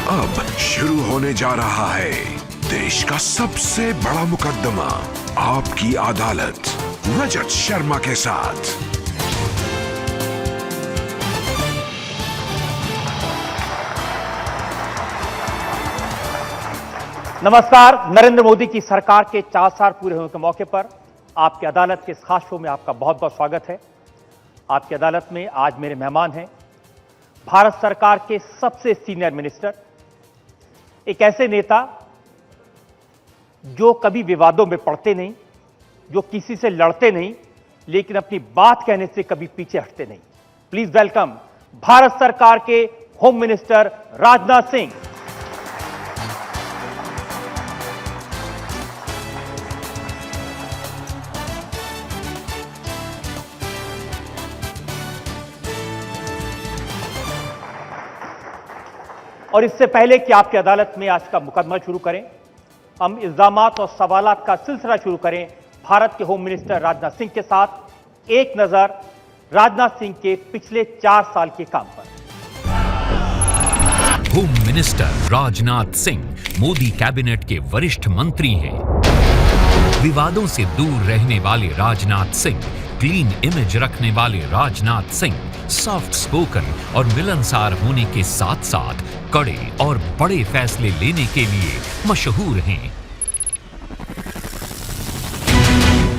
अब शुरू होने जा रहा है देश का सबसे बड़ा मुकदमा, आपकी अदालत, रजत शर्मा के साथ। नमस्कार। नरेंद्र मोदी की सरकार के 4 साल पूरे होने के मौके पर आपकी अदालत के इस खास शो में आपका बहुत बहुत स्वागत है। आपकी अदालत में आज मेरे मेहमान हैं भारत सरकार के सबसे सीनियर मिनिस्टर, एक ऐसे नेता जो कभी विवादों में पड़ते नहीं, जो किसी से लड़ते नहीं, लेकिन अपनी बात कहने से कभी पीछे हटते नहीं। प्लीज वेलकम भारत सरकार के होम मिनिस्टर राजनाथ सिंह। और इससे पहले कि आपकी अदालत में आज का मुकदमा शुरू करें, हम इल्जामात और सवालात का सिलसिला शुरू करें भारत के होम मिनिस्टर राजनाथ सिंह के साथ। एक नजर राजनाथ सिंह के पिछले 4 साल के काम पर। Home minister Rajnath Singh Modi cabinet के वरिष्ठ मंत्री हैं। विवादों से दूर रहने वाले राजनाथ सिंह, क्लीन इमेज रखने वाले राजनाथ सिंह, सॉफ्ट स्पोकन और मिलनसार होने के साथ साथ कड़े और बड़े फैसले लेने के लिए मशहूर हैं।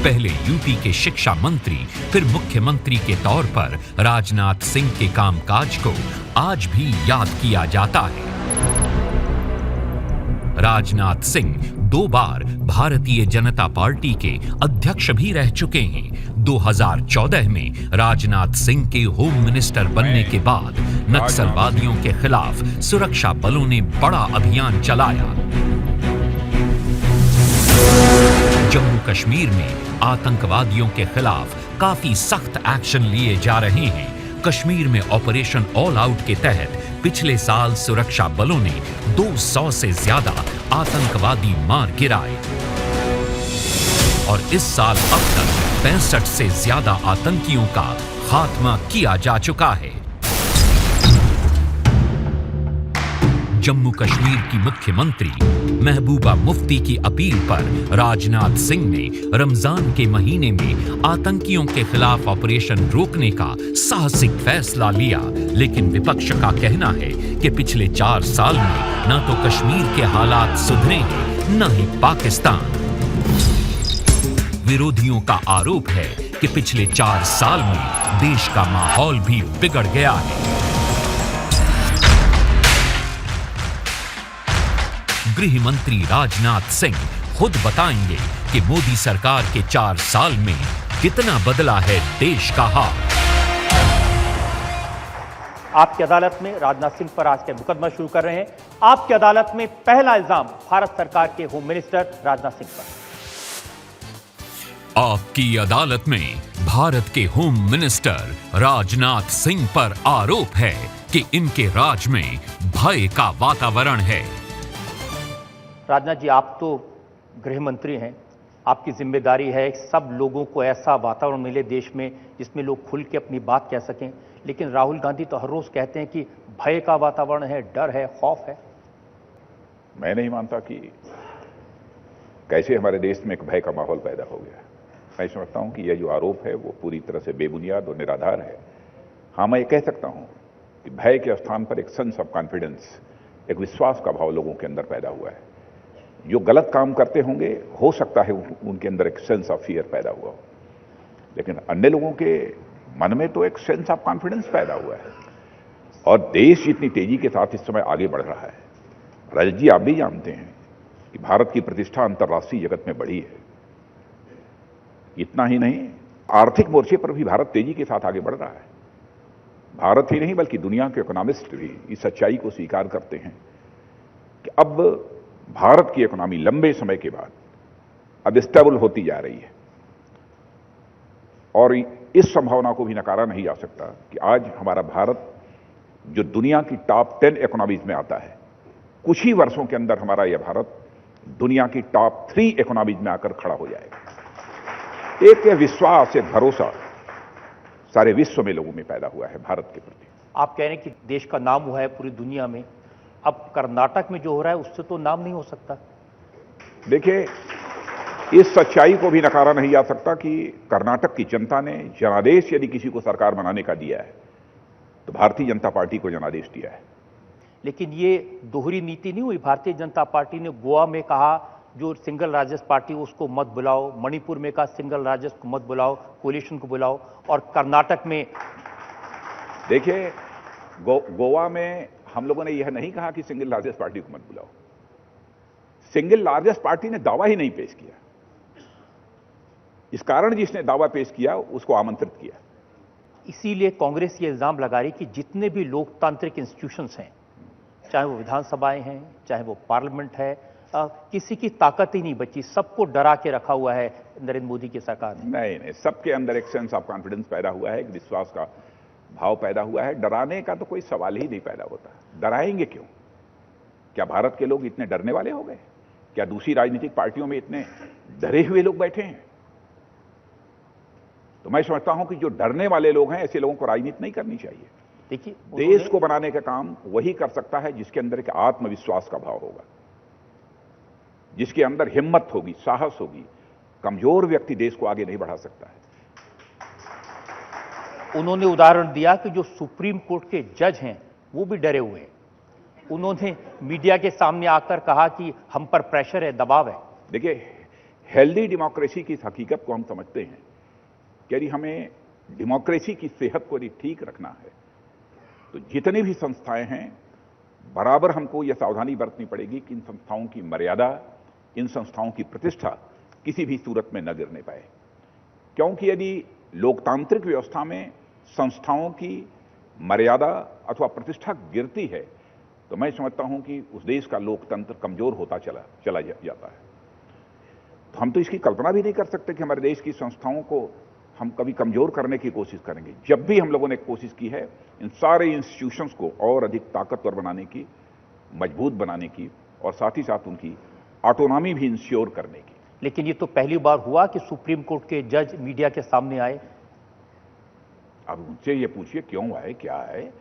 पहले यूपी के शिक्षा मंत्री, फिर मुख्यमंत्री के तौर पर राजनाथ सिंह के कामकाज को आज भी याद किया जाता है। राजनाथ सिंह 2 बार भारतीय जनता पार्टी के अध्यक्ष भी रह चुके हैं। 2014 में राजनाथ सिंह के होम मिनिस्टर बनने के बाद नक्सलवादियों के खिलाफ सुरक्षा बलों ने बड़ा अभियान चलाया। जम्मू कश्मीर में आतंकवादियों के खिलाफ काफी सख्त एक्शन लिए जा रहे हैं। कश्मीर में ऑपरेशन ऑल आउट के तहत पिछले साल सुरक्षा बलों ने 200 से ज्यादा आतंकवादी मार गिराए और इस साल अब तक 65 से ज्यादा आतंकियों का खात्मा किया जा चुका है। जम्मू कश्मीर की मुख्यमंत्री महबूबा मुफ्ती की अपील पर राजनाथ सिंह ने रमजान के महीने में आतंकियों के खिलाफ ऑपरेशन रोकने का साहसिक फैसला लिया। लेकिन विपक्ष का कहना है कि पिछले 4 साल में न तो कश्मीर के हालात सुधरे हैं, न ही पाकिस्तान। विरोधियों का आरोप है कि पिछले 4 साल में देश का माहौल भी बिगड़ गया है। गृह मंत्री राजनाथ सिंह खुद बताएंगे कि मोदी सरकार के 4 साल में कितना बदला है देश का हाल। आपकी अदालत में राजनाथ सिंह पर आज के मुकदमा शुरू कर रहे हैं। आपकी अदालत में पहला इल्जाम भारत सरकार के होम मिनिस्टर राजनाथ सिंह पर। आपकी अदालत में भारत के होम मिनिस्टर राजनाथ सिंह पर आरोप है कि इनके राज में भय का वातावरण है। राजनाथ जी, आप तो गृह मंत्री हैं, आपकी जिम्मेदारी है सब लोगों को ऐसा वातावरण मिले देश में जिसमें लोग खुल के अपनी बात कह सकें। लेकिन राहुल गांधी तो हर रोज कहते हैं कि भय का वातावरण है, डर है, खौफ है। मैं नहीं मानता कि कैसे हमारे देश में एक भय का माहौल पैदा हो गया। मैं समझता हूं कि यह जो आरोप है वो पूरी तरह से बेबुनियाद और निराधार है। हाँ, मैं ये कह सकता हूं कि भय के स्थान पर एक सेंस ऑफ कॉन्फिडेंस, एक विश्वास का भाव लोगों के अंदर पैदा हुआ है। जो गलत काम करते होंगे हो सकता है उनके अंदर एक सेंस ऑफ फियर पैदा हुआ हो, लेकिन अन्य लोगों के मन में तो एक सेंस ऑफ कॉन्फिडेंस पैदा हुआ है। और देश जितनी तेजी के साथ इस समय आगे बढ़ रहा है, रजत जी आप भी जानते हैं कि भारत की प्रतिष्ठा अंतर्राष्ट्रीय जगत में बढ़ी है। इतना ही नहीं, आर्थिक मोर्चे पर भी भारत तेजी के साथ आगे बढ़ रहा है। भारत ही नहीं बल्कि दुनिया के इकोनॉमिस्ट भी इस सच्चाई को स्वीकार करते हैं कि अब भारत की इकोनॉमी लंबे समय के बाद अब स्टेबल होती जा रही है। और इस संभावना को भी नकारा नहीं जा सकता कि आज हमारा भारत जो दुनिया की टॉप 10 इकोनॉमीज में आता है, कुछ ही वर्षों के अंदर हमारा यह भारत दुनिया की टॉप 3 इकोनॉमीज में आकर खड़ा हो जाएगा। एक विश्वास, एक भरोसा सारे विश्व में लोगों में पैदा हुआ है भारत के प्रति। आप कह रहे हैं कि देश का नाम हुआ है पूरी दुनिया में, अब कर्नाटक में जो हो रहा है उससे तो नाम नहीं हो सकता। देखिए, इस सच्चाई को भी नकारा नहीं जा सकता कि कर्नाटक की जनता ने जनादेश यदि किसी को सरकार बनाने का दिया है तो भारतीय जनता पार्टी को जनादेश दिया है। लेकिन ये दोहरी नीति नहीं हुई? भारतीय जनता पार्टी ने गोवा में कहा जो सिंगल राजस्व पार्टी उसको मत बुलाओ, मणिपुर में कहा सिंगल राजस्व को मत बुलाओ, कोलिशन को बुलाओ, और कर्नाटक में देखिए, गोवा में हम लोगों ने यह नहीं कहा कि सिंगल लार्जेस्ट पार्टी को मत बुलाओ। सिंगल लार्जेस्ट पार्टी ने दावा ही नहीं पेश किया। इस कारण जिसने दावा पेश किया उसको आमंत्रित किया। इसीलिए कांग्रेस ये इल्जाम लगा रही कि जितने भी लोकतांत्रिक इंस्टीट्यूशंस हैं, चाहे वो विधानसभाएं हैं, चाहे वो पार्लियामेंट है, किसी की ताकत ही नहीं बची, सबको डरा के रखा हुआ है नरेंद्र मोदी की सरकार ने। नहीं, सबके अंदर एक सेंस ऑफ कॉन्फिडेंस पैदा हुआ है, एक विश्वास का भाव पैदा हुआ है। डराने का तो कोई सवाल ही नहीं पैदा होता। डराएंगे क्यों? क्या भारत के लोग इतने डरने वाले हो गए? क्या दूसरी राजनीतिक पार्टियों में इतने डरे हुए लोग बैठे हैं? तो मैं समझता हूं कि जो डरने वाले लोग हैं, ऐसे लोगों को राजनीति नहीं करनी चाहिए। देखिए, देश को बनाने का काम वही कर सकता है जिसके अंदर एक आत्मविश्वास का भाव होगा, जिसके अंदर हिम्मत होगी, साहस होगी। कमजोर व्यक्ति देश को आगे नहीं बढ़ा सकता है। उन्होंने उदाहरण दिया कि जो सुप्रीम कोर्ट के जज हैं वो भी डरे हुए हैं। उन्होंने मीडिया के सामने आकर कहा कि हम पर प्रेशर है, दबाव है। देखिए, हेल्दी डेमोक्रेसी की इस हकीकत को हम समझते हैं कि यदि हमें डेमोक्रेसी की सेहत को यदि ठीक रखना है तो जितनी भी संस्थाएं हैं, बराबर हमको यह सावधानी बरतनी पड़ेगी कि इन संस्थाओं की मर्यादा, इन संस्थाओं की प्रतिष्ठा किसी भी सूरत में न गिरने पाए। क्योंकि यदि लोकतांत्रिक व्यवस्था में संस्थाओं की मर्यादा अथवा प्रतिष्ठा गिरती है तो मैं समझता हूं कि उस देश का लोकतंत्र कमजोर होता चला जाता है। तो हम तो इसकी कल्पना भी नहीं कर सकते कि हमारे देश की संस्थाओं को हम कभी कमजोर करने की कोशिश करेंगे। जब भी हम लोगों ने कोशिश की है इन सारे इंस्टीट्यूशंस को और अधिक ताकतवर बनाने की, मजबूत बनाने की, और साथ ही साथ उनकी ऑटोनॉमी भी इंश्योर करने की। लेकिन ये तो पहली बार हुआ कि सुप्रीम कोर्ट के जज मीडिया के सामने आए। अब उनसे ये पूछिए क्यों आए, क्या है।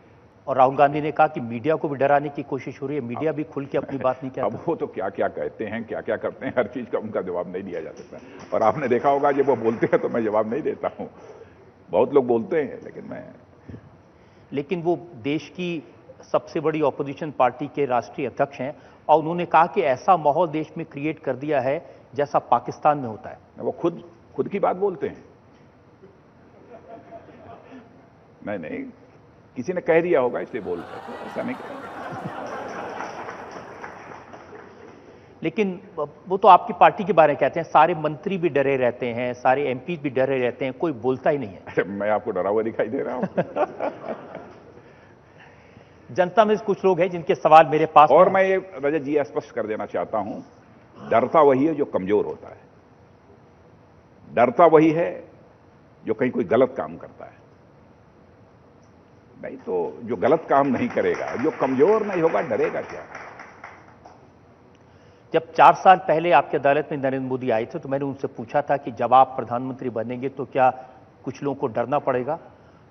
और राहुल गांधी ने कहा कि मीडिया को भी डराने की कोशिश हो रही है, मीडिया भी खुल के अपनी बात नहीं कहता। अब वो तो क्या क्या कहते हैं, क्या क्या करते हैं, हर चीज का उनका जवाब नहीं दिया जा सकता। और आपने देखा होगा जब वो बोलते हैं तो मैं जवाब नहीं देता हूं। बहुत लोग बोलते हैं लेकिन वो देश की सबसे बड़ी ऑपोजिशन पार्टी के राष्ट्रीय अध्यक्ष हैं और उन्होंने कहा कि ऐसा माहौल देश में क्रिएट कर दिया है जैसा पाकिस्तान में होता है। वो खुद की बात बोलते हैं। नहीं, किसी ने कह दिया होगा इसलिए बोलते हैं, ऐसा नहीं कहते। लेकिन वो तो आपकी पार्टी के बारे में कहते हैं, सारे मंत्री भी डरे रहते हैं, सारे एमपी भी डरे रहते हैं, कोई बोलता ही नहीं है। अरे मैं आपको डरा हुआ दिखाई दे रहा हूं। जनता में कुछ लोग हैं जिनके सवाल मेरे पास, और मैं ये रजत जी स्पष्ट कर देना चाहता हूं, डरता वही है जो कमजोर होता है। डरता वही है जो कहीं कोई गलत काम करता है। नहीं तो जो गलत काम नहीं करेगा, जो कमजोर नहीं होगा, डरेगा क्या। जब 4 साल पहले आपकी अदालत में नरेंद्र मोदी आए थे तो मैंने उनसे पूछा था कि जब आप प्रधानमंत्री बनेंगे तो क्या कुछ लोगों को डरना पड़ेगा?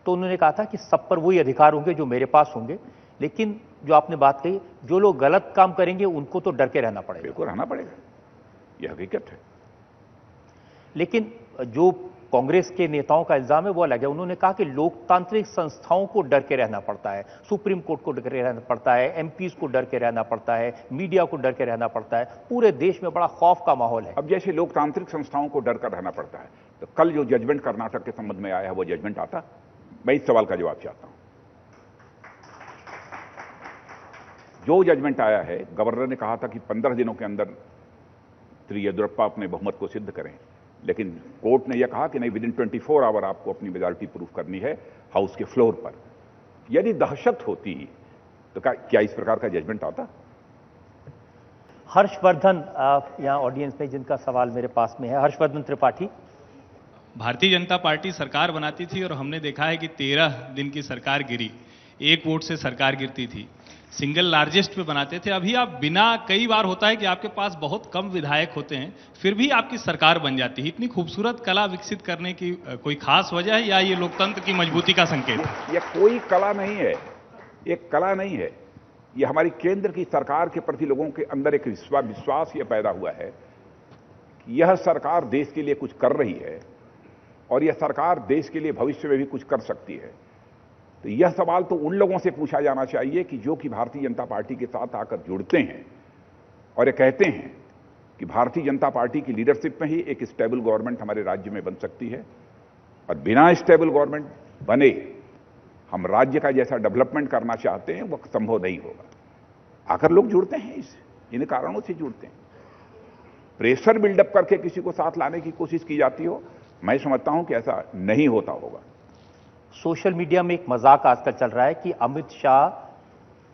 तो उन्होंने कहा था कि सब पर वही अधिकार होंगे जो मेरे पास होंगे, लेकिन जो आपने बात कही, जो लोग गलत काम करेंगे उनको तो डर के रहना पड़ेगा। बिल्कुल रहना पड़ेगा, यह हकीकत है। लेकिन जो कांग्रेस के नेताओं का इल्जाम है वो अलग है। उन्होंने कहा कि लोकतांत्रिक संस्थाओं को डर के रहना पड़ता है, सुप्रीम कोर्ट को डर के रहना पड़ता है, एमपीज को डर के रहना पड़ता है, मीडिया को डर के रहना पड़ता है। पूरे देश में बड़ा खौफ का माहौल है। अब जैसे लोकतांत्रिक संस्थाओं को डर कर रहना पड़ता है, तो कल जो जजमेंट कर्नाटक के संबंध में आया है वो जजमेंट आता? मैं इस सवाल का जवाब चाहता हूं। जो जजमेंट आया है, गवर्नर ने कहा था कि 15 दिनों के अंदर श्री येदियुरप्पा अपने बहुमत को सिद्ध करें, लेकिन कोर्ट ने यह कहा कि नहीं, विद इन 24 आवर आपको अपनी मेजॉरिटी प्रूफ करनी है हाउस के फ्लोर पर। यदि दहशत होती तो क्या इस प्रकार का जजमेंट आता? हर्षवर्धन यहाँ ऑडियंस में जिनका सवाल मेरे पास में है, हर्षवर्धन त्रिपाठी। भारतीय जनता पार्टी सरकार बनाती थी और हमने देखा है कि 13 दिन की सरकार गिरी, 1 वोट से सरकार गिरती थी, सिंगल लार्जेस्ट पे बनाते थे। अभी आप बिना, कई बार होता है कि आपके पास बहुत कम विधायक होते हैं फिर भी आपकी सरकार बन जाती है। इतनी खूबसूरत कला विकसित करने की कोई खास वजह है या ये लोकतंत्र की मजबूती का संकेत है? यह कोई कला नहीं है, एक कला नहीं है, ये हमारी केंद्र की सरकार के प्रति लोगों के अंदर एक विश्वास ये पैदा हुआ है कि यह सरकार देश के लिए कुछ कर रही है और यह सरकार देश के लिए भविष्य में भी कुछ कर सकती है। तो यह सवाल तो उन लोगों से पूछा जाना चाहिए कि जो कि भारतीय जनता पार्टी के साथ आकर जुड़ते हैं और ये कहते हैं कि भारतीय जनता पार्टी की लीडरशिप में ही एक स्टेबल गवर्नमेंट हमारे राज्य में बन सकती है, और बिना स्टेबल गवर्नमेंट बने हम राज्य का जैसा डेवलपमेंट करना चाहते हैं वह संभव नहीं होगा। आकर लोग जुड़ते हैं, इन कारणों से जुड़ते हैं। प्रेशर बिल्डअप करके किसी को साथ लाने की कोशिश की जाती हो, मैं समझता हूं कि ऐसा नहीं होता होगा। सोशल मीडिया में एक मजाक आजकल चल रहा है कि अमित शाह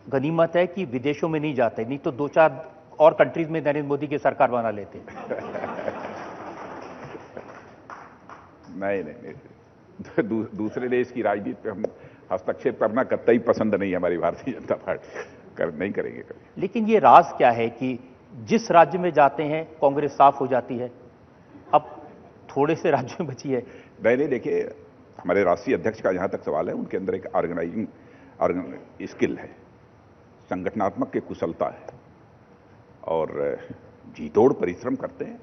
गनीमत है कि विदेशों में नहीं जाते, नहीं तो 2-4 और कंट्रीज में नरेंद्र मोदी की सरकार बना लेते। नहीं, दूसरे देश की राजनीति पे हम हस्तक्षेप करना कतई पसंद नहीं है हमारी भारतीय जनता पार्टी, नहीं करेंगे कभी। लेकिन ये राज क्या है कि जिस राज्य में जाते हैं कांग्रेस साफ हो जाती है, अब थोड़े से राज्यों में बची है। नहीं, देखिए, हमारे राष्ट्रीय अध्यक्ष का जहां तक सवाल है, उनके अंदर एक ऑर्गेनाइजिंग स्किल है, संगठनात्मक की कुशलता है और जी तोड़ परिश्रम करते हैं,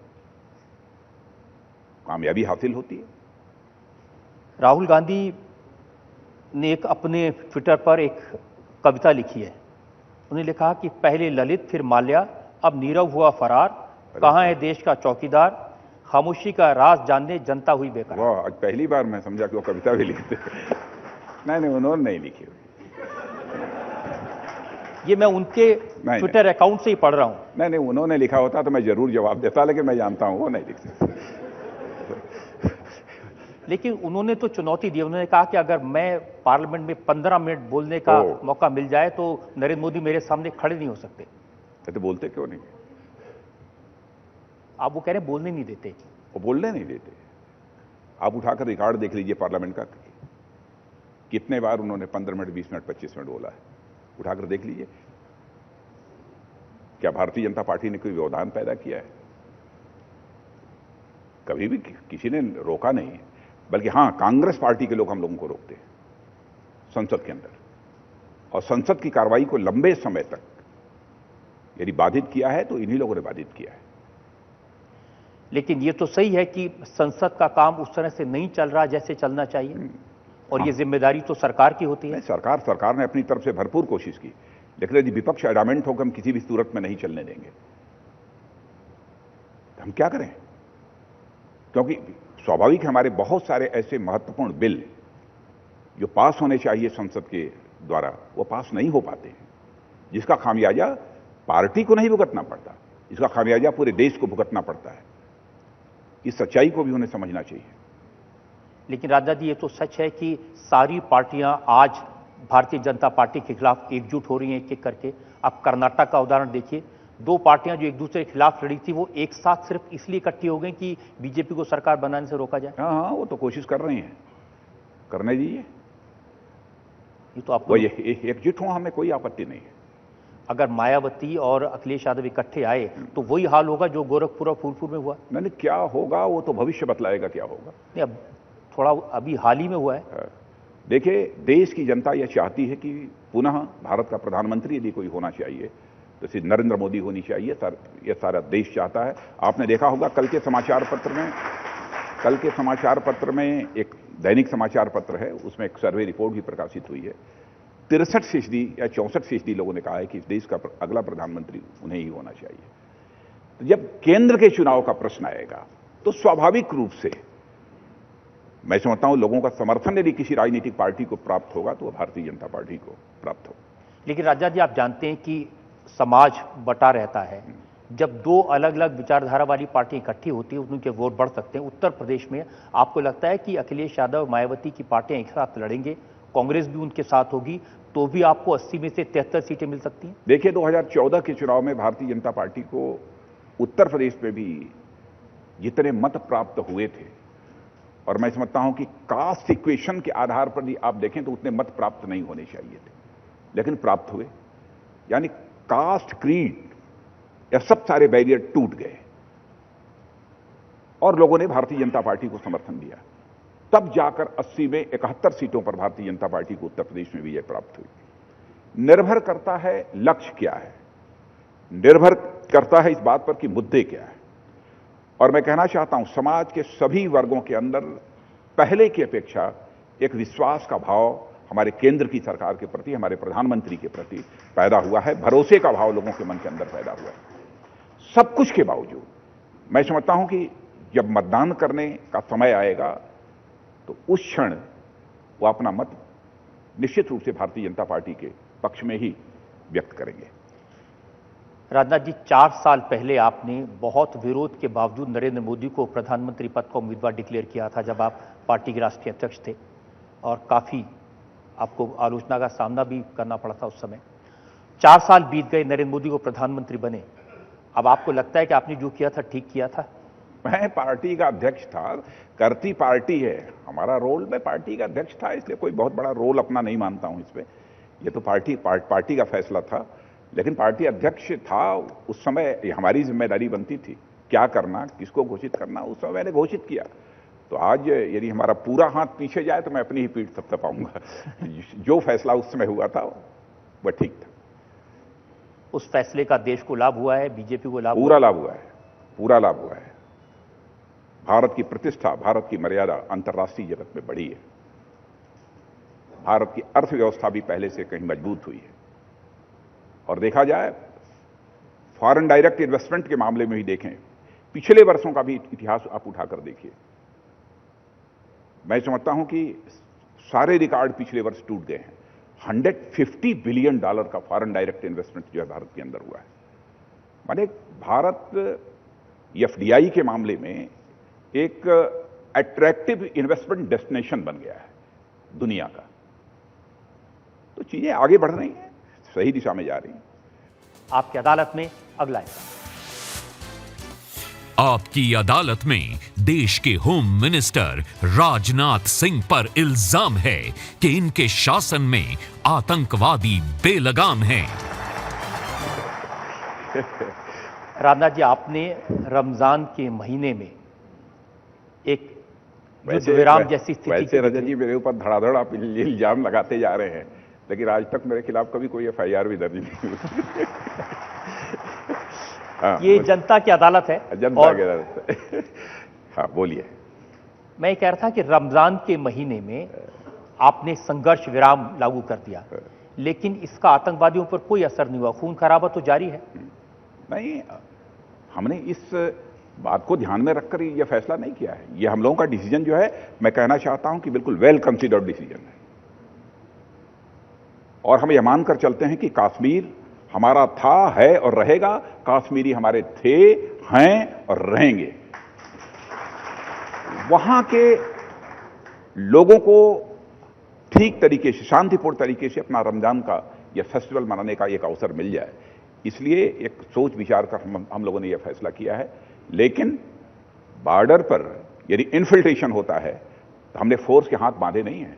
कामयाबी हासिल होती है। राहुल गांधी ने एक अपने ट्विटर पर एक कविता लिखी है। उन्होंने लिखा कि पहले ललित फिर माल्या, अब नीरव हुआ फरार, कहां है देश का चौकीदार, खामोशी का राज जानने जनता हुई बेकार। वाह, आज पहली बार मैं समझा कि वो कविता भी लिखते। नहीं, उन्होंने नहीं लिखी हुई। ये मैं उनके ट्विटर अकाउंट से ही पढ़ रहा हूं। नहीं, उन्होंने लिखा होता तो मैं जरूर जवाब देता, लेकिन मैं जानता हूं वो नहीं लिख सकते। लेकिन उन्होंने तो चुनौती दी, उन्होंने कहा कि अगर मैं पार्लियामेंट में 15 मिनट बोलने का मौका मिल जाए तो नरेंद्र मोदी मेरे सामने खड़े नहीं हो सकते। तो बोलते क्यों नहीं? आप वो कह रहे हैं बोलने नहीं देते। वो बोलने नहीं देते। आप उठाकर रिकॉर्ड देख लीजिए पार्लियामेंट का, कितने बार उन्होंने 15 मिनट, 20 मिनट, 25 मिनट बोला है, उठाकर देख लीजिए। क्या भारतीय जनता पार्टी ने कोई व्यवधान पैदा किया है? कभी भी किसी ने रोका नहीं है, बल्कि हां, कांग्रेस पार्टी के लोग हम लोगों को रोकते हैं संसद के अंदर, और संसद की कार्रवाई को लंबे समय तक यदि बाधित किया है तो इन्हीं लोगों ने बाधित किया है। लेकिन ये तो सही है कि संसद का काम उस तरह से नहीं चल रहा जैसे चलना चाहिए, और ये जिम्मेदारी तो सरकार की होती है। सरकार ने अपनी तरफ से भरपूर कोशिश की, लेकिन यदि विपक्ष एडामेंट होकर हम किसी भी सूरत में नहीं चलने देंगे तो हम क्या करें? क्योंकि स्वाभाविक है, हमारे बहुत सारे ऐसे महत्वपूर्ण बिल जो पास होने चाहिए संसद के द्वारा, वो पास नहीं हो पाते हैं, जिसका खामियाजा पार्टी को नहीं भुगतना पड़ता, इसका खामियाजा पूरे देश को भुगतना पड़ता है। इस सच्चाई को भी उन्हें समझना चाहिए। लेकिन राजा जी, ये तो सच है कि सारी पार्टियां आज भारतीय जनता पार्टी के खिलाफ एकजुट हो रही हैं एक एक करके। आप कर्नाटक का उदाहरण देखिए, 2 पार्टियां जो एक दूसरे के खिलाफ लड़ी थी वो एक साथ सिर्फ इसलिए इकट्ठी हो गई कि बीजेपी को सरकार बनाने से रोका जाए। हाँ, वो तो कोशिश कर रही हैं, करने दीजिए। ये तो आपको एकजुट हो, हमें कोई आपत्ति नहीं है। अगर मायावती और अखिलेश यादव इकट्ठे आए तो वही हाल होगा जो गोरखपुर और फूलपुर में हुआ। नहीं, क्या होगा वो तो भविष्य बतलाएगा क्या होगा। नहीं, अब थोड़ा अभी हाल ही में हुआ है। देखिए, देश की जनता यह चाहती है कि पुनः भारत का प्रधानमंत्री यदि कोई होना चाहिए तो श्री नरेंद्र मोदी होनी चाहिए। यह सारा देश चाहता है। आपने देखा होगा कल के समाचार पत्र में एक दैनिक समाचार पत्र है, उसमें एक सर्वे रिपोर्ट भी प्रकाशित हुई है। 63% या 64% लोगों ने कहा है कि इस देश का अगला प्रधानमंत्री उन्हें ही होना चाहिए। तो जब केंद्र के चुनाव का प्रश्न आएगा तो स्वाभाविक रूप से मैं समझता हूं लोगों का समर्थन यदि किसी राजनीतिक पार्टी को प्राप्त होगा तो वह भारतीय जनता पार्टी को प्राप्त होगा। लेकिन राजा जी, आप जानते हैं कि समाज बटा रहता है। जब 2 अलग अलग विचारधारा वाली पार्टी इकट्ठी होती है उनके वोट बढ़ सकते हैं। उत्तर प्रदेश में आपको लगता है कि अखिलेश यादव, मायावती की पार्टियां एक साथ लड़ेंगे, कांग्रेस भी उनके साथ होगी, तो भी आपको 80 में से 73 सीटें मिल सकती हैं? देखिए, 2014 के चुनाव में भारतीय जनता पार्टी को उत्तर प्रदेश में भी जितने मत प्राप्त हुए थे, और मैं समझता हूं कि कास्ट इक्वेशन के आधार पर भी आप देखें तो उतने मत प्राप्त नहीं होने चाहिए थे, लेकिन प्राप्त हुए। यानी कास्ट, क्रीड, यह सब सारे बैरियर टूट गए और लोगों ने भारतीय जनता पार्टी को समर्थन दिया। तब जाकर 80 में 71 सीटों पर भारतीय जनता पार्टी को उत्तर प्रदेश में विजय प्राप्त हुई। निर्भर करता है लक्ष्य क्या है, निर्भर करता है इस बात पर कि मुद्दे क्या है। और मैं कहना चाहता हूं समाज के सभी वर्गों के अंदर पहले की अपेक्षा एक विश्वास का भाव हमारे केंद्र की सरकार के प्रति, हमारे प्रधानमंत्री के प्रति पैदा हुआ है, भरोसे का भाव लोगों के मन के अंदर पैदा हुआ है। सब कुछ के बावजूद मैं समझता हूं कि जब मतदान करने का समय आएगा तो उस क्षण वो अपना मत निश्चित रूप से भारतीय जनता पार्टी के पक्ष में ही व्यक्त करेंगे। राजनाथ जी, 4 साल पहले आपने बहुत विरोध के बावजूद नरेंद्र मोदी को प्रधानमंत्री पद का उम्मीदवार डिक्लेयर किया था जब आप पार्टी के राष्ट्रीय अध्यक्ष थे, और काफी आपको आलोचना का सामना भी करना पड़ा था उस समय। 4 साल बीत गए, नरेंद्र मोदी को प्रधानमंत्री बने, अब आपको लगता है कि आपने जो किया था ठीक किया था? मैं पार्टी का अध्यक्ष था, करती पार्टी है, हमारा रोल, मैं पार्टी का अध्यक्ष था, इसलिए कोई बहुत बड़ा रोल अपना नहीं मानता हूं इसमें। ये तो पार्टी का फैसला था, लेकिन पार्टी अध्यक्ष था उस समय हमारी जिम्मेदारी बनती थी क्या करना, किसको घोषित करना, उस समय मैंने घोषित किया। तो आज यदि हमारा पूरा हाथ पीछे जाए तो मैं अपनी ही पीठ थपथपाऊंगा। जो फैसला उस समय हुआ था वह ठीक था। उस फैसले का देश को लाभ हुआ है, बीजेपी को लाभ पूरा लाभ हुआ है, पूरा लाभ हुआ है। भारत की प्रतिष्ठा, भारत की मर्यादा अंतर्राष्ट्रीय जगत में बढ़ी है। भारत की अर्थव्यवस्था भी पहले से कहीं मजबूत हुई है। और देखा जाए फॉरेन डायरेक्ट इन्वेस्टमेंट के मामले में भी देखें, पिछले वर्षों का भी इतिहास आप उठाकर देखिए, मैं समझता हूं कि सारे रिकॉर्ड पिछले वर्ष टूट गए हैं। $150 बिलियन का फॉरेन डायरेक्ट इन्वेस्टमेंट जो है भारत के अंदर हुआ है। माने भारत एफडीआई के मामले में एक अट्रैक्टिव इन्वेस्टमेंट डेस्टिनेशन बन गया है दुनिया का। तो चीजें आगे बढ़ रही हैं, सही दिशा में जा रही हैं। आपकी अदालत में अगला हिस्सा। आपकी अदालत में देश के होम मिनिस्टर राजनाथ सिंह पर इल्जाम है कि इनके शासन में आतंकवादी बेलगाम हैं। राजनाथ जी, आपने रमजान के महीने में एक विराम जैसी स्थिति, वैसे रजत जी मेरे ऊपर धड़ाधड़ आप इल्जाम लगाते जा रहे हैं, लेकिन आज तक मेरे खिलाफ कभी कोई एफआईआर भी दर्ज नहीं हुई। हाँ, ये जनता की अदालत है, जनता की अदालत है। हाँ, बोलिए। मैं कह रहा था कि रमजान के महीने में आपने संघर्ष विराम लागू कर दिया, लेकिन इसका आतंकवादियों पर कोई असर नहीं हुआ, खून खराबा तो जारी है। नहीं, हमने इस बात को ध्यान में रखकर यह फैसला नहीं किया है। यह हम लोगों का डिसीजन जो है, मैं कहना चाहता हूं कि बिल्कुल वेल कंसिडर्ड डिसीजन है। और हम यह मानकर चलते हैं कि कश्मीर हमारा था, है और रहेगा। कश्मीरी हमारे थे, हैं और रहेंगे। वहां के लोगों को ठीक तरीके से, शांतिपूर्ण तरीके से अपना रमजान का यह फेस्टिवल मनाने का एक अवसर मिल जाए, इसलिए एक सोच विचार कर हम लोगों ने यह फैसला किया है। लेकिन बॉर्डर पर यदि इन्फिल्ट्रेशन होता है तो हमने फोर्स के हाथ बांधे नहीं है।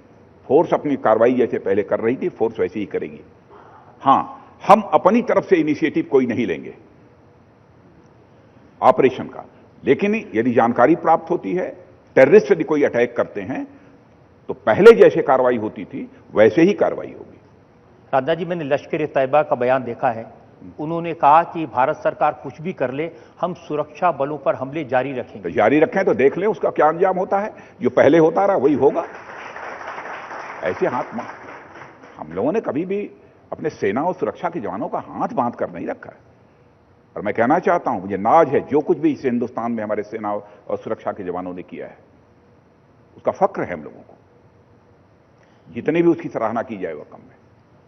फोर्स अपनी कार्रवाई जैसे पहले कर रही थी, फोर्स वैसे ही करेगी। हां, हम अपनी तरफ से इनिशिएटिव कोई नहीं लेंगे ऑपरेशन का, लेकिन यदि जानकारी प्राप्त होती है, टेररिस्ट यदि कोई अटैक करते हैं, तो पहले जैसे कार्रवाई होती थी वैसे ही कार्रवाई होगी। राजनाथ जी, मैंने लश्कर-ए-तैयबा का बयान देखा है। उन्होंने कहा कि भारत सरकार कुछ भी कर ले, हम सुरक्षा बलों पर हमले जारी रखेंगे। तो जारी रखें, तो देख लें उसका क्या अंजाम होता है। जो पहले होता रहा वही होगा। ऐसे हाथ हम लोगों ने कभी भी अपने सेना और सुरक्षा के जवानों का हाथ बांध कर नहीं रखा है। और मैं कहना चाहता हूं, मुझे नाज है जो कुछ भी इस हिंदुस्तान में हमारे सेना और सुरक्षा के जवानों ने किया है, उसका फक्र है हम लोगों को। जितनी भी उसकी सराहना की जाए वह कम है।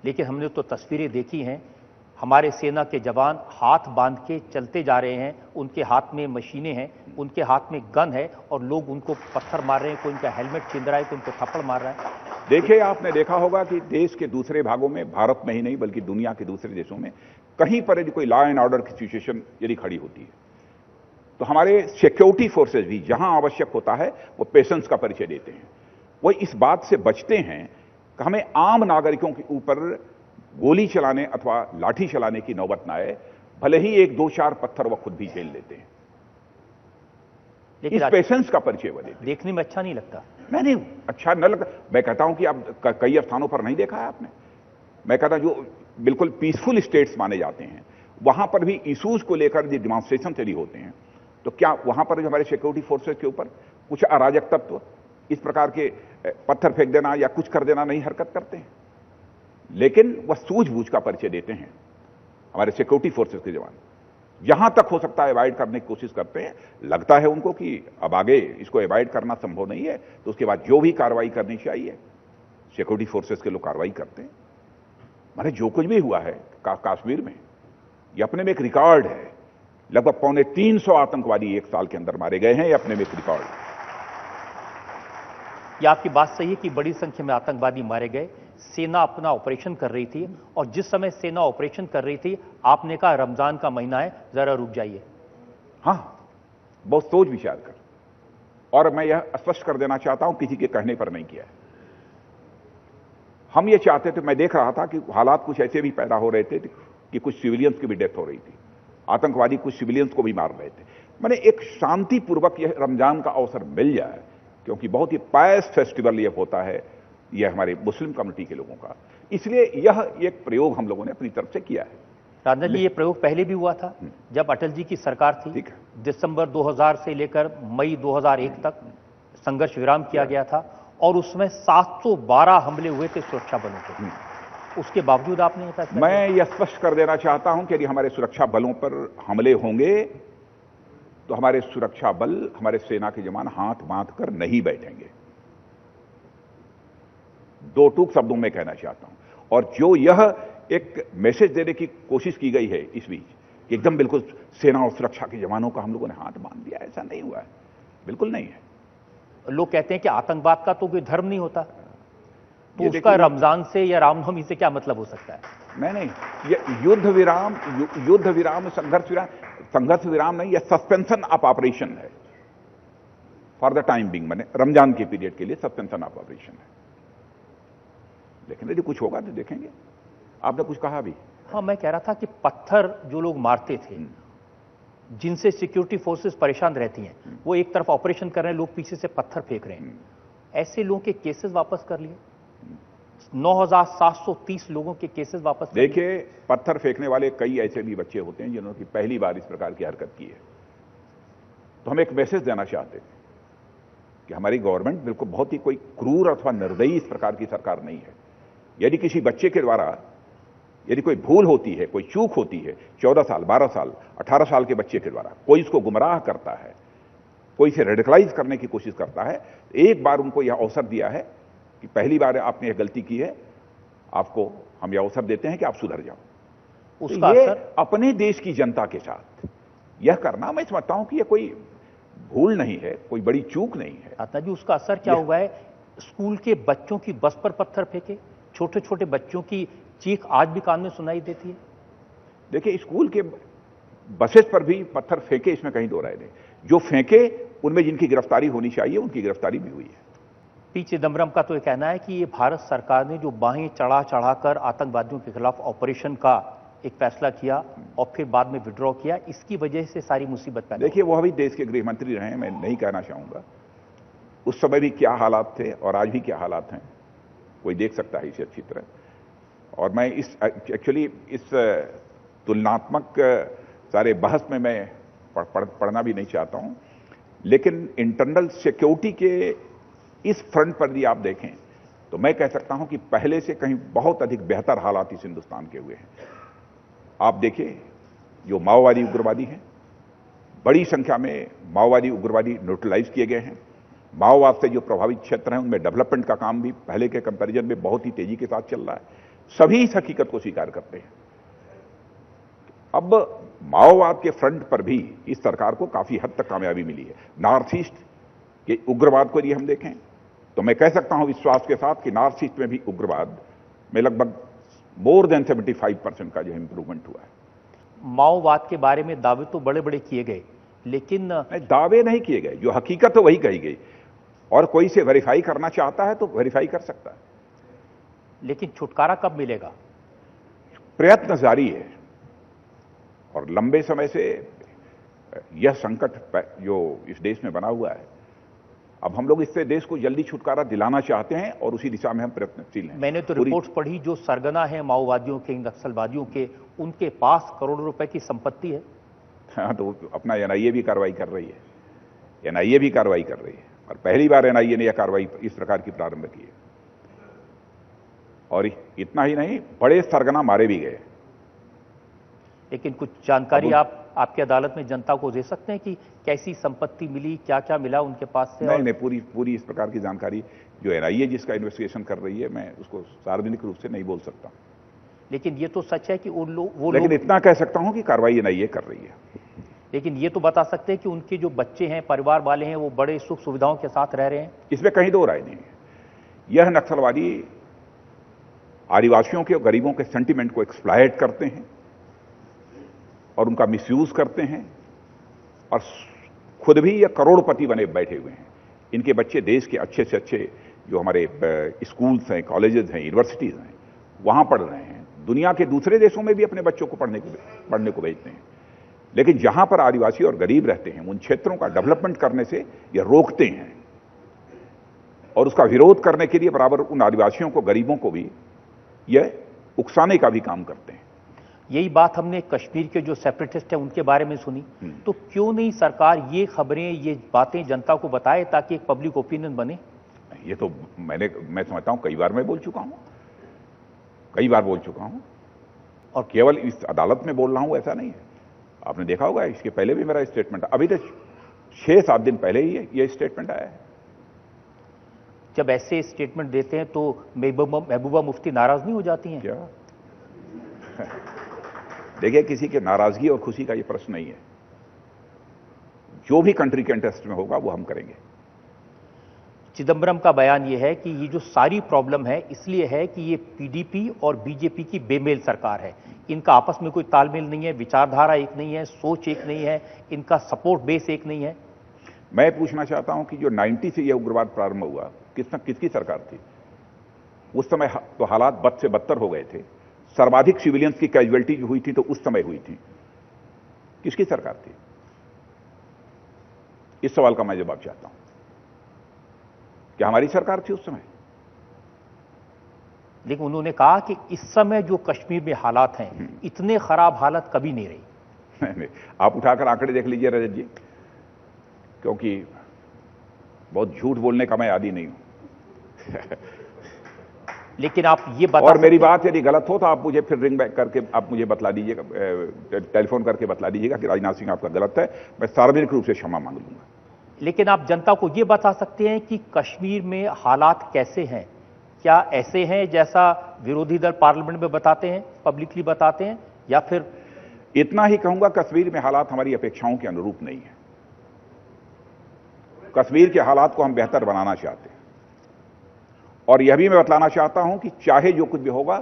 लेकिन हमने तो तस्वीरें देखी हैं, हमारे सेना के जवान हाथ बांध के चलते जा रहे हैं, उनके हाथ में मशीनें हैं, उनके हाथ में गन है, और लोग उनको पत्थर मार रहे हैं, कोई उनका हेलमेट छीन रहा है, कोई उनको थप्पड़ मार रहा है। देखिए, आपने देखा होगा कि देश के दूसरे भागों में, भारत में ही नहीं बल्कि दुनिया के दूसरे देशों में, कहीं पर यदि कोई लॉ एंड ऑर्डर की सिचुएशन यदि खड़ी होती है, तो हमारे सिक्योरिटी फोर्सेज भी जहां आवश्यक होता है वो पेशेंस का परिचय देते हैं। वो इस बात से बचते हैं कि हमें आम नागरिकों के ऊपर गोली चलाने अथवा लाठी चलाने की नौबत ना आए, भले ही 1-2-4 पत्थर वो खुद भी झेल लेते हैं। इस पेशेंस का परिचय वो देते। देखने में अच्छा नहीं लगता। नहीं, अच्छा न लगा। मैं कहता हूं कि अब कई स्थानों पर नहीं देखा है आपने, मैं कहता जो बिल्कुल पीसफुल स्टेट्स माने जाते हैं, वहां पर भी इश्यूज को लेकर जो डिमॉन्स्ट्रेशन चली होते हैं, तो क्या वहां पर जो हमारे सिक्योरिटी फोर्सेस के ऊपर कुछ अराजक तत्व इस प्रकार के पत्थर फेंक देना या कुछ कर देना नहीं हरकत करते हैं? लेकिन वह सूझबूझ का परिचय देते हैं हमारे सिक्योरिटी फोर्सेस के जवान। जहां तक हो सकता है अवॉइड करने की कोशिश करते हैं। लगता है उनको कि अब आगे इसको अवॉइड करना संभव नहीं है, तो उसके बाद जो भी कार्रवाई करनी चाहिए सिक्योरिटी फोर्सेस के लोग कार्रवाई करते हैं। माने जो कुछ भी हुआ है कश्मीर में, ये अपने में एक रिकॉर्ड है। लगभग 350 आतंकवादी एक साल के अंदर मारे गए हैं, ये अपने में एक रिकॉर्ड है। ये आपकी बात सही है कि बड़ी संख्या में आतंकवादी मारे गए। सेना अपना ऑपरेशन कर रही थी, और जिस समय सेना ऑपरेशन कर रही थी आपने कहा रमजान का महीना है, जरा रुक जाइए। हां, बहुत सोच विचार कर, और मैं यह स्पष्ट कर देना चाहता हूं, किसी के कहने पर नहीं किया है। हम ये चाहते थे, मैं देख रहा था कि हालात कुछ ऐसे भी पैदा हो रहे थे कि कुछ सिविलियंस की भी डेथ हो रही थी, आतंकवादी कुछ सिविलियंस को भी मार रहे थे। मैंने एक शांतिपूर्वक यह रमजान का अवसर मिल जाए, क्योंकि बहुत ही पायस फेस्टिवल यह होता है, यह हमारे मुस्लिम कम्युनिटी के लोगों का, इसलिए यह एक प्रयोग हम लोगों ने अपनी तरफ से किया है। राजनाथ जी, ये प्रयोग पहले भी हुआ था जब अटल जी की सरकार थी। दिसंबर 2000 से लेकर मई 2001 तक संघर्ष विराम किया गया था, और उसमें 712 हमले हुए थे सुरक्षा बलों के। उसके बावजूद आपने ये फैसला किया? मैं यह स्पष्ट कर देना चाहता हूं कि यदि हमारे सुरक्षा बलों पर हमले होंगे तो हमारे सुरक्षा बल, हमारे सेना के जवान हाथ बांध कर नहीं बैठेंगे। दो टूक शब्दों में कहना चाहता हूं। और जो यह एक मैसेज देने की कोशिश की गई है इस बीच कि एकदम बिल्कुल सेना और सुरक्षा के जवानों का हम लोगों ने हाथ बांध दिया, ऐसा नहीं हुआ है, बिल्कुल नहीं है। लोग कहते हैं कि आतंकवाद का तो कोई धर्म नहीं होता, तो उसका रमजान से या रामनवमी से क्या मतलब हो सकता है? नहीं, ये युद्ध विराम, संघर्ष विराम नहीं, यह सस्पेंशन ऑफ ऑपरेशन है फॉर द टाइम बिंग। मैंने रमजान के पीरियड के लिए सस्पेंशन ऑफ ऑपरेशन है, लेकिन यदि कुछ होगा तो देखेंगे। आपने कुछ कहा भी? हाँ, मैं कह रहा था कि पत्थर जो लोग मारते थे, जिनसे सिक्योरिटी फोर्सेस परेशान रहती हैं, वो एक तरफ ऑपरेशन कर रहे हैं, लोग पीछे से पत्थर फेंक रहे हैं, ऐसे लोगों के केसेस वापस कर लिए। 9730 लोगों के केसेस वापस। देखिए, पत्थर फेंकने वाले कई ऐसे भी बच्चे होते हैं जिन्होंने पहली बार इस प्रकार की हरकत की है। तो हम एक मैसेज देना चाहते हैं कि हमारी गवर्नमेंट बिल्कुल बहुत ही कोई क्रूर अथवा निर्दयी इस प्रकार की सरकार नहीं है। यदि किसी बच्चे के द्वारा यदि कोई भूल होती है, कोई चूक होती है, 14 साल, 12 साल, 18 साल के बच्चे के द्वारा कोई इसको गुमराह करता है, कोई इसे रेडिकलाइज करने की कोशिश करता है, एक बार उनको यह अवसर दिया है कि पहली बार आपने यह गलती की है, आपको हम यह अवसर देते हैं कि आप सुधर जाओ। उसका असर अपने देश की जनता के साथ यह करना, मैं समझता हूं कि यह कोई भूल नहीं है, कोई बड़ी चूक नहीं है। आता जी, उसका असर क्या हुआ है? स्कूल के बच्चों की बस पर पत्थर फेंके, छोटे छोटे बच्चों की चीख आज भी कान में सुनाई देती है। देखिए, स्कूल के बसेस पर भी पत्थर फेंके, इसमें कहीं दो राय नहीं। जो फेंके उनमें जिनकी गिरफ्तारी होनी चाहिए, उनकी गिरफ्तारी भी हुई है। पी चिदम्बरम का तो ये कहना है कि ये भारत सरकार ने जो बाहें चढ़ा चढ़ाकर आतंकवादियों के खिलाफ ऑपरेशन का एक फैसला किया और फिर बाद में विड्रॉ किया, इसकी वजह से सारी मुसीबत पैदा। देखिए, वो अभी देश के गृह मंत्री रहे हैं, मैं नहीं कहना चाहूंगा उस समय भी क्या हालात थे और आज भी क्या हालात हैं, कोई देख सकता है इसे अच्छी तरह। और मैं एक्चुअली इस तुलनात्मक सारे बहस में मैं पढ़ना भी नहीं चाहता हूं, लेकिन इंटरनल सिक्योरिटी के इस फ्रंट पर भी आप देखें तो मैं कह सकता हूं कि पहले से कहीं बहुत अधिक बेहतर हालात इस हिंदुस्तान के हुए हैं। आप देखिए, जो माओवादी उग्रवादी हैं, बड़ी संख्या में माओवादी उग्रवादी न्यूट्रलाइज किए गए हैं। माओवाद से जो प्रभावित क्षेत्र हैं उनमें डेवलपमेंट का काम भी पहले के कंपैरिजन में बहुत ही तेजी के साथ चल रहा है। सभी इस हकीकत को स्वीकार करते हैं। अब माओवाद के फ्रंट पर भी इस सरकार को काफी हद तक कामयाबी मिली है। नॉर्थ ईस्ट के उग्रवाद को यदि हम देखें तो मैं कह सकता हूं विश्वास के साथ कि नॉर्थ ईस्ट में भी उग्रवाद में लगभग मोर देन 75% का जो इंप्रूवमेंट हुआ है। माओवाद के बारे में दावे तो बड़े बड़े किए गए, लेकिन दावे नहीं किए गए, जो हकीकत है वही कही गई, और कोई से वेरीफाई करना चाहता है तो वेरीफाई कर सकता है। लेकिन छुटकारा कब मिलेगा? प्रयत्न जारी है, और लंबे समय से यह संकट जो इस देश में बना हुआ है, अब हम लोग इससे देश को जल्दी छुटकारा दिलाना चाहते हैं और उसी दिशा में हम प्रयत्नशील हैं। मैंने तो रिपोर्ट्स पढ़ी, जो सरगना है माओवादियों के, नक्सलवादियों के, उनके पास करोड़ों रुपए की संपत्ति है। हाँ, तो अपना एनआईए भी कार्रवाई कर रही है, एनआईए भी कार्रवाई कर रही है, और पहली बार एनआईए ने यह कार्रवाई इस प्रकार की प्रारंभ की है। और इतना ही नहीं, बड़े सरगना मारे भी गए। लेकिन कुछ जानकारी आप आपकी अदालत में जनता को दे सकते हैं कि कैसी संपत्ति मिली, क्या क्या मिला उनके पास से? नहीं, पूरी इस प्रकार की जानकारी जो एनआईए जिसका इन्वेस्टिगेशन कर रही है, मैं उसको सार्वजनिक रूप से नहीं बोल सकता। लेकिन ये तो सच है कि वो लेकिन लोग, इतना कह सकता हूं कि कार्रवाई एनआईए कर रही है। लेकिन ये तो बता सकते हैं कि उनके जो बच्चे हैं, परिवार वाले हैं, वो बड़े सुख सुविधाओं के साथ रह रहे हैं। इसमें कहीं दो राय नहीं है। यह नक्सलवादी आदिवासियों के और गरीबों के सेंटिमेंट को एक्सप्लॉइट करते हैं और उनका मिसयूज करते हैं, और खुद भी ये करोड़पति बने बैठे हुए हैं। इनके बच्चे देश के अच्छे से अच्छे जो हमारे स्कूल्स हैं, कॉलेजेस हैं, यूनिवर्सिटीज हैं, वहां पढ़ रहे हैं। दुनिया के दूसरे देशों में भी अपने बच्चों को पढ़ने को भेजते हैं। लेकिन जहां पर आदिवासी और गरीब रहते हैं, उन क्षेत्रों का डेवलपमेंट करने से ये रोकते हैं, और उसका विरोध करने के लिए बराबर उन आदिवासियों को, गरीबों को भी यह उकसाने का भी काम करते हैं। यही बात हमने कश्मीर के जो सेपरेटिस्ट हैं उनके बारे में सुनी। तो क्यों नहीं सरकार ये खबरें, ये बातें जनता को बताए ताकि एक पब्लिक ओपिनियन बने? ये तो मैं समझता हूं कई बार मैं बोल चुका हूं, कई बार बोल चुका हूं, और केवल इस अदालत में बोल रहा हूं ऐसा नहीं है। आपने देखा होगा, इसके पहले भी मेरा स्टेटमेंट, अभी तो 6-7 दिन पहले ही ये स्टेटमेंट आया है। जब ऐसे स्टेटमेंट देते हैं तो महबूबा मुफ्ती नाराज नहीं हो जाती हैं? क्या देखिए, किसी के नाराजगी और खुशी का ये प्रश्न नहीं है। जो भी कंट्री के इंटरेस्ट में होगा वो हम करेंगे। चिदम्बरम का बयान यह है कि ये जो सारी प्रॉब्लम है इसलिए है कि ये पीडीपी और बीजेपी की बेमेल सरकार है। इनका आपस में कोई तालमेल नहीं है, विचारधारा एक नहीं है, सोच एक नहीं है, इनका सपोर्ट बेस एक नहीं है। मैं पूछना चाहता हूं कि जो 90 से यह उग्रवाद प्रारंभ हुआ, किसकी सरकार थी? उस समय तो हालात बद से बदतर हो गए थे। सर्वाधिक सिविलियंस की कैजुअलिटी जो हुई थी तो उस समय हुई थी। किसकी सरकार थी? इस सवाल का मैं जवाब चाहता हूं। क्या हमारी सरकार थी उस समय? लेकिन उन्होंने कहा कि इस समय जो कश्मीर में हालात हैं, इतने खराब हालत कभी नहीं रही। नहीं, आप उठाकर आंकड़े देख लीजिए रजत जी, क्योंकि बहुत झूठ बोलने का मैं आदी नहीं हूं। लेकिन आप ये बता, और मेरी बात यदि गलत हो तो आप मुझे फिर रिंग बैक करके आप मुझे बतला दीजिएगा, टेलीफोन करके बतला दीजिएगा कि राजनाथ सिंह आपका गलत है। मैं सार्वजनिक रूप से क्षमा मांग लूंगा। लेकिन आप जनता को ये बता सकते हैं कि कश्मीर में हालात कैसे हैं? क्या ऐसे हैं जैसा विरोधी दल पार्लियामेंट में बताते हैं, पब्लिकली बताते हैं, या फिर? इतना ही कहूंगा, कश्मीर में हालात हमारी अपेक्षाओं के अनुरूप नहीं है। कश्मीर के हालात को हम बेहतर बनाना चाहते हैं, और यह भी मैं बतलाना चाहता हूं कि चाहे जो कुछ भी होगा,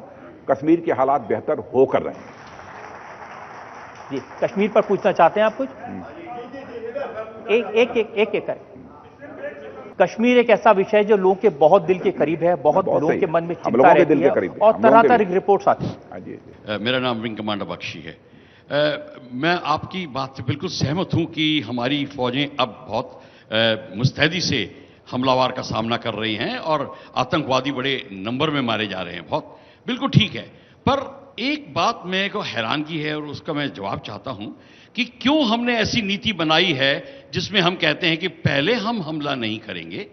कश्मीर के हालात बेहतर होकर रहे हैं। जी, कश्मीर पर पूछना चाहते हैं आप कुछ? एक कर। कश्मीर एक ऐसा विषय है जो लोगों के बहुत दिल के करीब है, बहुत लोगों के मन में चिंता रहती है और तरह तरह की रिपोर्ट्स आती है। मेरा नाम विंग कमांडर बख्शी है। मैं आपकी बात से बिल्कुल सहमत हूं कि हमारी फौजें अब बहुत मुस्तैदी से हमलावर का सामना कर रही हैं और आतंकवादी बड़े नंबर में मारे जा रहे हैं, बहुत बिल्कुल ठीक है। पर एक बात मेरे को हैरानगी है और उसका मैं जवाब चाहता हूं कि क्यों हमने ऐसी नीति बनाई है जिसमें हम कहते हैं कि पहले हम हमला नहीं करेंगे,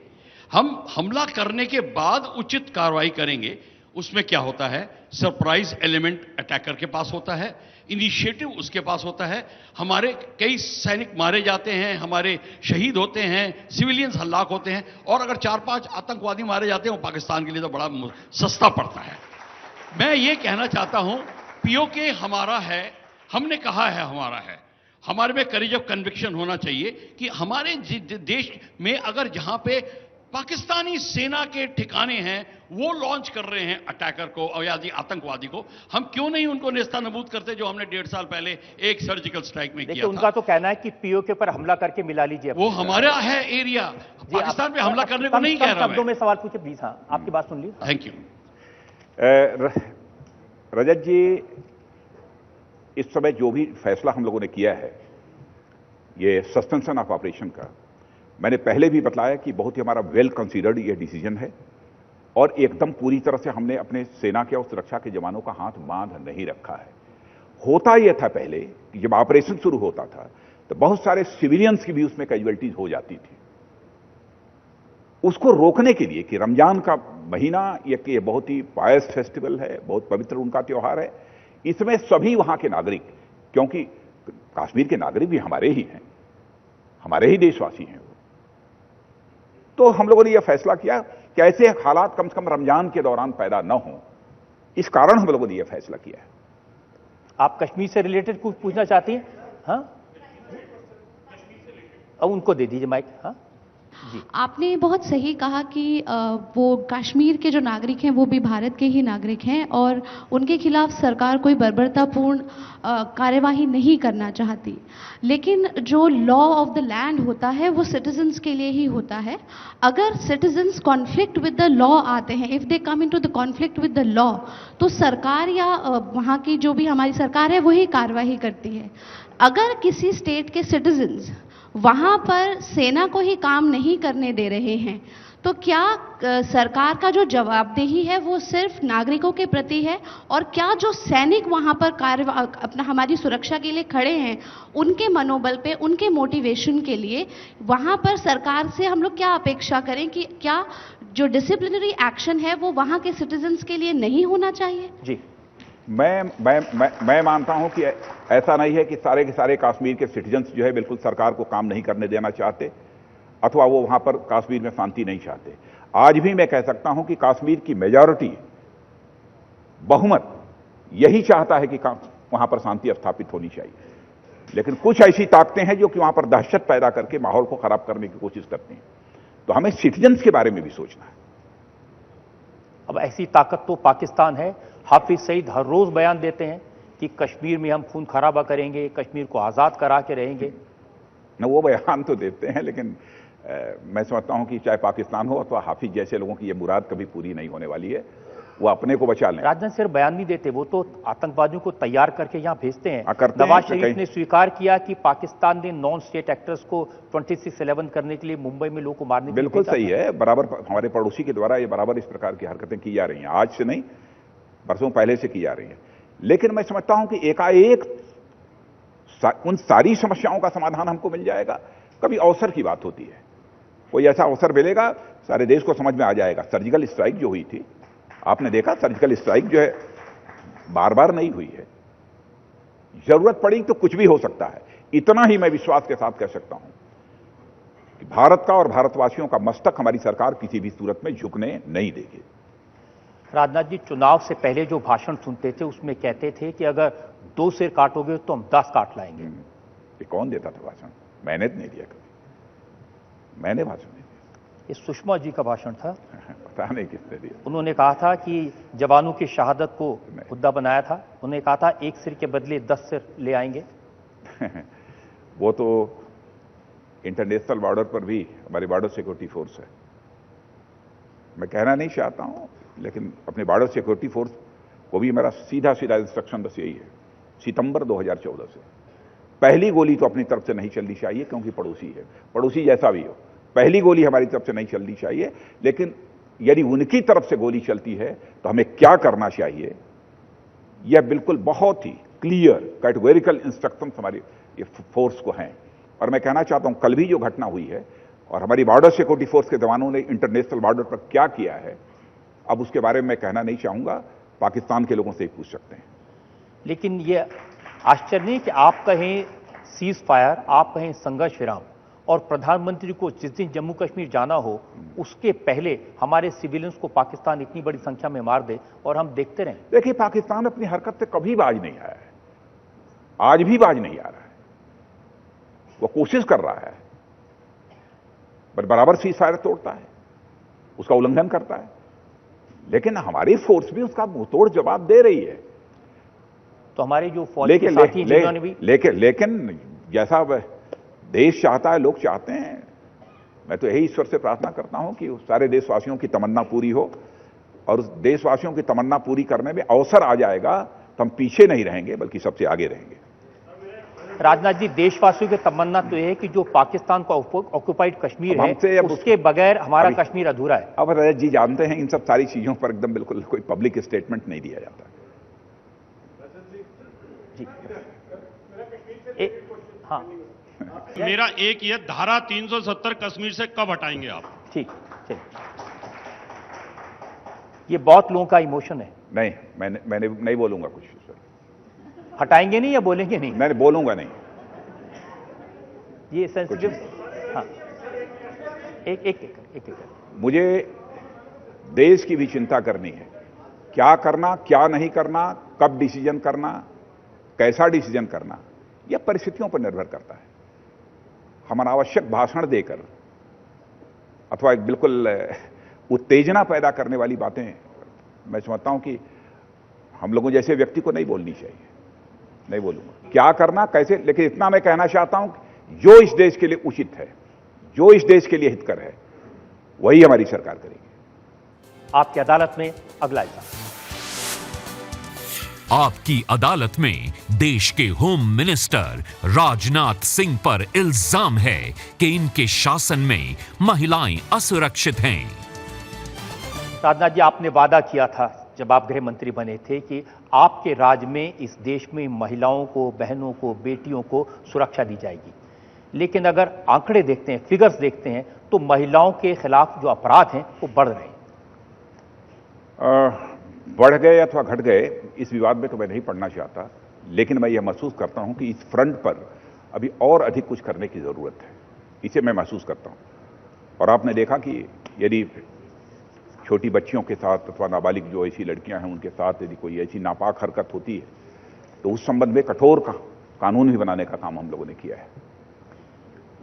हम हमला करने के बाद उचित कार्रवाई करेंगे। उसमें क्या होता है, सरप्राइज एलिमेंट अटैकर के पास होता है, इनिशिएटिव उसके पास होता है, हमारे कई सैनिक मारे जाते हैं, हमारे शहीद होते हैं, सिविलियंस हलाक होते हैं, और अगर 4-5 आतंकवादी मारे जाते हैं वो पाकिस्तान के लिए तो बड़ा सस्ता पड़ता है। मैं ये कहना चाहता हूं, पीओके हमारा है, हमने कहा है हमारा है, हमारे में करेज ऑफ कन्विक्शन होना चाहिए कि हमारे देश में अगर जहां पे पाकिस्तानी सेना के ठिकाने हैं वो लॉन्च कर रहे हैं अटैकर को और या आतंकवादी को, हम क्यों नहीं उनको नेस्तनाबूद करते जो हमने 1.5 साल पहले एक सर्जिकल स्ट्राइक में किया था। उनका तो कहना है कि पीओके पर हमला करके मिला लीजिए, वो हमारा है एरिया, पाकिस्तान पे हमला करने को नहीं कह रहा मैं। में सवाल पूछे प्लीज। हाँ, आपकी बात सुन ली। Thank you. रजत जी, इस समय जो भी फैसला हम लोगों ने किया है ये सस्पेंशन ऑफ ऑपरेशन का, मैंने पहले भी बताया कि बहुत ही हमारा वेल कंसीडर्ड ये डिसीजन है और एकदम पूरी तरह से हमने अपने सेना के और सुरक्षा के जवानों का हाथ बांध नहीं रखा है। होता यह था पहले कि जब ऑपरेशन शुरू होता था तो बहुत सारे सिविलियंस की भी उसमें कैजुअलिटीज हो जाती थी। उसको रोकने के लिए कि रमजान का महीना ये बहुत ही पायस फेस्टिवल है, बहुत पवित्र उनका त्योहार है, इसमें सभी वहां के नागरिक, क्योंकि कश्मीर के नागरिक भी हमारे ही हैं, हमारे ही देशवासी हैं, तो हम लोगों ने यह फैसला किया कि ऐसे हालात कम से कम रमजान के दौरान पैदा न हो, इस कारण हम लोगों ने यह फैसला किया है। आप कश्मीर से रिलेटेड कुछ पूछना चाहती हैं? हाँ, अब उनको दे दीजिए माइक। हाँ जी, आपने बहुत सही कहा कि वो कश्मीर के जो नागरिक हैं वो भी भारत के ही नागरिक हैं और उनके खिलाफ सरकार कोई बर्बरतापूर्ण कार्यवाही नहीं करना चाहती। लेकिन जो लॉ ऑफ द लैंड होता है वो सिटीजन्स के लिए ही होता है। अगर citizens conflict with the law आते हैं, if they come into the conflict with the law, तो सरकार या वहाँ की जो भी हमारी सरकार है वही कार्यवाही करती है। अगर किसी स्टेट के सिटीजन्स वहां पर सेना को ही काम नहीं करने दे रहे हैं तो क्या सरकार का जो जवाबदेही है वो सिर्फ नागरिकों के प्रति है? और क्या जो सैनिक वहां पर अपना हमारी सुरक्षा के लिए खड़े हैं उनके मनोबल पे, उनके मोटिवेशन के लिए वहां पर सरकार से हम लोग क्या अपेक्षा करें कि क्या जो डिसिप्लिनरी एक्शन है वो वहां के सिटीजन्स के लिए नहीं होना चाहिए? जी, मैं मानता हूं कि ऐसा नहीं है कि सारे के सारे कश्मीर के सिटीजन्स जो है बिल्कुल सरकार को काम नहीं करने देना चाहते अथवा वो वहां पर कश्मीर में शांति नहीं चाहते। आज भी मैं कह सकता हूं कि कश्मीर की मेजॉरिटी, बहुमत यही चाहता है कि वहां पर शांति स्थापित होनी चाहिए, लेकिन कुछ ऐसी ताकतें हैं जो कि वहां पर दहशत पैदा करके माहौल को खराब करने की कोशिश करती हैं। तो हमें सिटीजन्स के बारे में भी सोचना है। अब ऐसी ताकत तो पाकिस्तान है। हाफिज सईद हर रोज बयान देते हैं कि कश्मीर में हम खून खराबा करेंगे, कश्मीर को आजाद करा के रहेंगे। न वो बयान तो देते हैं, लेकिन मैं समझता हूं कि चाहे पाकिस्तान हो अथवा हाफिज जैसे लोगों की ये मुराद कभी पूरी नहीं होने वाली है। वो अपने को बचा लें। राजनाथ सिर्फ बयान नहीं देते, वो तो आतंकवादियों को तैयार करके यहां भेजते हैं। नवाज शरीफ ने स्वीकार किया कि पाकिस्तान ने नॉन स्टेट एक्टर्स को 26/11 करने के लिए मुंबई में लोगों को मारने। बिल्कुल सही है, बराबर हमारे पड़ोसी के द्वारा ये बराबर इस प्रकार की हरकतें की जा रही हैं, आज से नहीं बरसों पहले से की जा रही है। लेकिन मैं समझता हूं कि एकाएक उन सारी समस्याओं का समाधान हमको मिल जाएगा। कभी अवसर की बात होती है, कोई ऐसा अवसर मिलेगा, सारे देश को समझ में आ जाएगा। सर्जिकल स्ट्राइक जो हुई थी, आपने देखा, सर्जिकल स्ट्राइक जो है बार बार नहीं हुई है, जरूरत पड़ी तो कुछ भी हो सकता है। इतना ही मैं विश्वास के साथ कह सकता हूं कि भारत का और भारतवासियों का मस्तक हमारी सरकार किसी भी सूरत में झुकने नहीं देगी। राजनाथ जी, चुनाव से पहले जो भाषण सुनते थे उसमें कहते थे कि अगर 2 सिर काटोगे तो हम 10 काट लाएंगे। ये कौन देता था भाषण? मैंने नहीं दिया कभी, मैंने भाषण नहीं दिया। ये सुषमा जी का भाषण था। पता नहीं किसने दिया। उन्होंने कहा था कि जवानों की शहादत को मुद्दा बनाया था। उन्होंने कहा था 1 सिर के बदले 10 सिर ले आएंगे। वो तो इंटरनेशनल बॉर्डर पर भी हमारी बॉर्डर सिक्योरिटी फोर्स है। मैं कहना नहीं चाहता हूं, लेकिन अपने बॉर्डर सिक्योरिटी फोर्स को भी मेरा सीधा सीधा इंस्ट्रक्शन बस यही है, सितंबर 2014 से पहली गोली तो अपनी तरफ से नहीं चलनी चाहिए, क्योंकि पड़ोसी है, पड़ोसी जैसा भी हो, पहली गोली हमारी तरफ से नहीं चलनी चाहिए। लेकिन यदि उनकी तरफ से गोली चलती है तो हमें क्या करना चाहिए, यह बिल्कुल बहुत ही क्लियर कैटेगोरिकल इंस्ट्रक्शन हमारी ये फोर्स को हैं। और मैं कहना चाहता हूं, कल भी जो घटना हुई है और हमारी बॉर्डर सिक्योरिटी फोर्स के जवानों ने इंटरनेशनल बॉर्डर पर क्या किया है, अब उसके बारे में मैं कहना नहीं चाहूंगा, पाकिस्तान के लोगों से ही पूछ सकते हैं। लेकिन ये आश्चर्य नहीं कि आप कहें सीज फायर, आप कहें संघर्ष विराम, और प्रधानमंत्री को जिस दिन जम्मू कश्मीर जाना हो उसके पहले हमारे सिविलियंस को पाकिस्तान इतनी बड़ी संख्या में मार दे और हम देखते रहें। देखिए, पाकिस्तान अपनी हरकत से कभी बाज नहीं आया है, आज भी बाज नहीं आ रहा है। वो कोशिश कर रहा है, पर बराबर सीज फायर तोड़ता है, उसका उल्लंघन करता है। लेकिन हमारी फोर्स भी उसका मुंहतोड़ जवाब दे रही है। तो हमारे जो फौज के साथी जिन्होंने भी लेकिन जैसा देश चाहता है, लोग चाहते हैं, मैं तो यही ईश्वर से प्रार्थना करता हूं कि सारे देशवासियों की तमन्ना पूरी हो, और उस देशवासियों की तमन्ना पूरी करने में अवसर आ जाएगा तो हम पीछे नहीं रहेंगे, बल्कि सबसे आगे रहेंगे। राजनाथ जी, देशवासियों की तमन्ना तो यह है कि जो पाकिस्तान का ऑक्युपाइड कश्मीर अब हमसे है, अब उसके बगैर हमारा अभी- कश्मीर अधूरा है। अब रजत जी जानते हैं इन सब सारी चीजों पर एकदम बिल्कुल कोई पब्लिक स्टेटमेंट नहीं दिया जाता। जी हाँ, मेरा एक ये धारा 370 कश्मीर से कब हटाएंगे आप? ठीक, चलिए। ये बहुत लोगों का इमोशन है। नहीं, मैंने नहीं बोलूंगा कुछ सर। हटाएंगे नहीं या बोलेंगे नहीं? मैंने बोलूंगा नहीं। ये सेंसिटिव। हाँ, एक मुझे देश की भी चिंता करनी है। क्या करना, क्या नहीं करना, कब डिसीजन करना, कैसा डिसीजन करना, यह परिस्थितियों पर निर्भर करता है। हम अनावश्यक भाषण देकर अथवा एक बिल्कुल उत्तेजना पैदा करने वाली बातें मैं समझता हूं कि हम लोगों जैसे व्यक्ति को नहीं बोलनी चाहिए। नहीं बोलूंगा क्या करना कैसे, लेकिन इतना मैं कहना चाहता हूं कि जो इस देश के लिए उचित है, जो इस देश के लिए हितकर है, वही हमारी सरकार करेगी। आपकी अदालत में अगला इल्जाम। आपकी अदालत में देश के होम मिनिस्टर राजनाथ सिंह पर इल्जाम है कि इनके शासन में महिलाएं असुरक्षित हैं। राजनाथ जी, आपने वादा किया था जब आप गृह मंत्री बने थे कि आपके राज में इस देश में महिलाओं को, बहनों को, बेटियों को सुरक्षा दी जाएगी। लेकिन अगर आंकड़े देखते हैं, फिगर्स देखते हैं, तो महिलाओं के खिलाफ जो अपराध हैं वो बढ़ रहे हैं। बढ़ गए अथवा घट गए, इस विवाद में तो मैं नहीं पड़ना चाहता, लेकिन मैं यह महसूस करता हूं कि इस फ्रंट पर अभी और अधिक कुछ करने की जरूरत है। इसे मैं महसूस करता हूं। और आपने देखा कि यदि छोटी बच्चियों के साथ अथवा नाबालिग जो ऐसी लड़कियां हैं उनके साथ यदि कोई ऐसी नापाक हरकत होती है तो उस संबंध में कठोर कानून भी बनाने का काम हम लोगों ने किया है।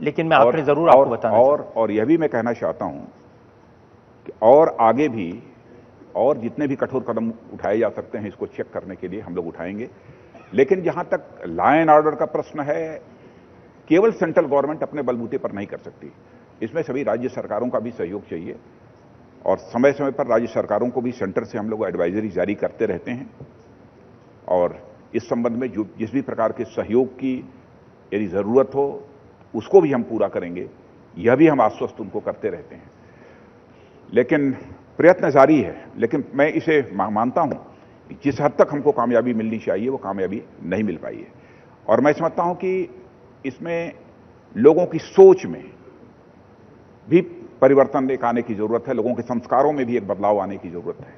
लेकिन मैं आखिरी जरूर आपको बताना और यह भी मैं कहना चाहता हूं कि और आगे भी और जितने भी कठोर कदम उठाए जा सकते हैं इसको चेक करने के लिए हम लोग उठाएंगे। लेकिन जहां तक लॉ एंड ऑर्डर का प्रश्न है, केवल सेंट्रल गवर्नमेंट अपने बलबूते पर नहीं कर सकती। इसमें सभी राज्य सरकारों का भी सहयोग चाहिए और समय समय पर राज्य सरकारों को भी सेंटर से हम लोग एडवाइजरी जारी करते रहते हैं और इस संबंध में जो जिस भी प्रकार के सहयोग की यदि जरूरत हो उसको भी हम पूरा करेंगे। यह भी हम आश्वस्त उनको करते रहते हैं। लेकिन प्रयत्न जारी है। लेकिन मैं इसे मानता हूं कि जिस हद तक हमको कामयाबी मिलनी चाहिए वो कामयाबी नहीं मिल पाई है। और मैं समझता हूं कि इसमें लोगों की सोच में भी परिवर्तन एक आने की जरूरत है, लोगों के संस्कारों में भी एक बदलाव आने की जरूरत है।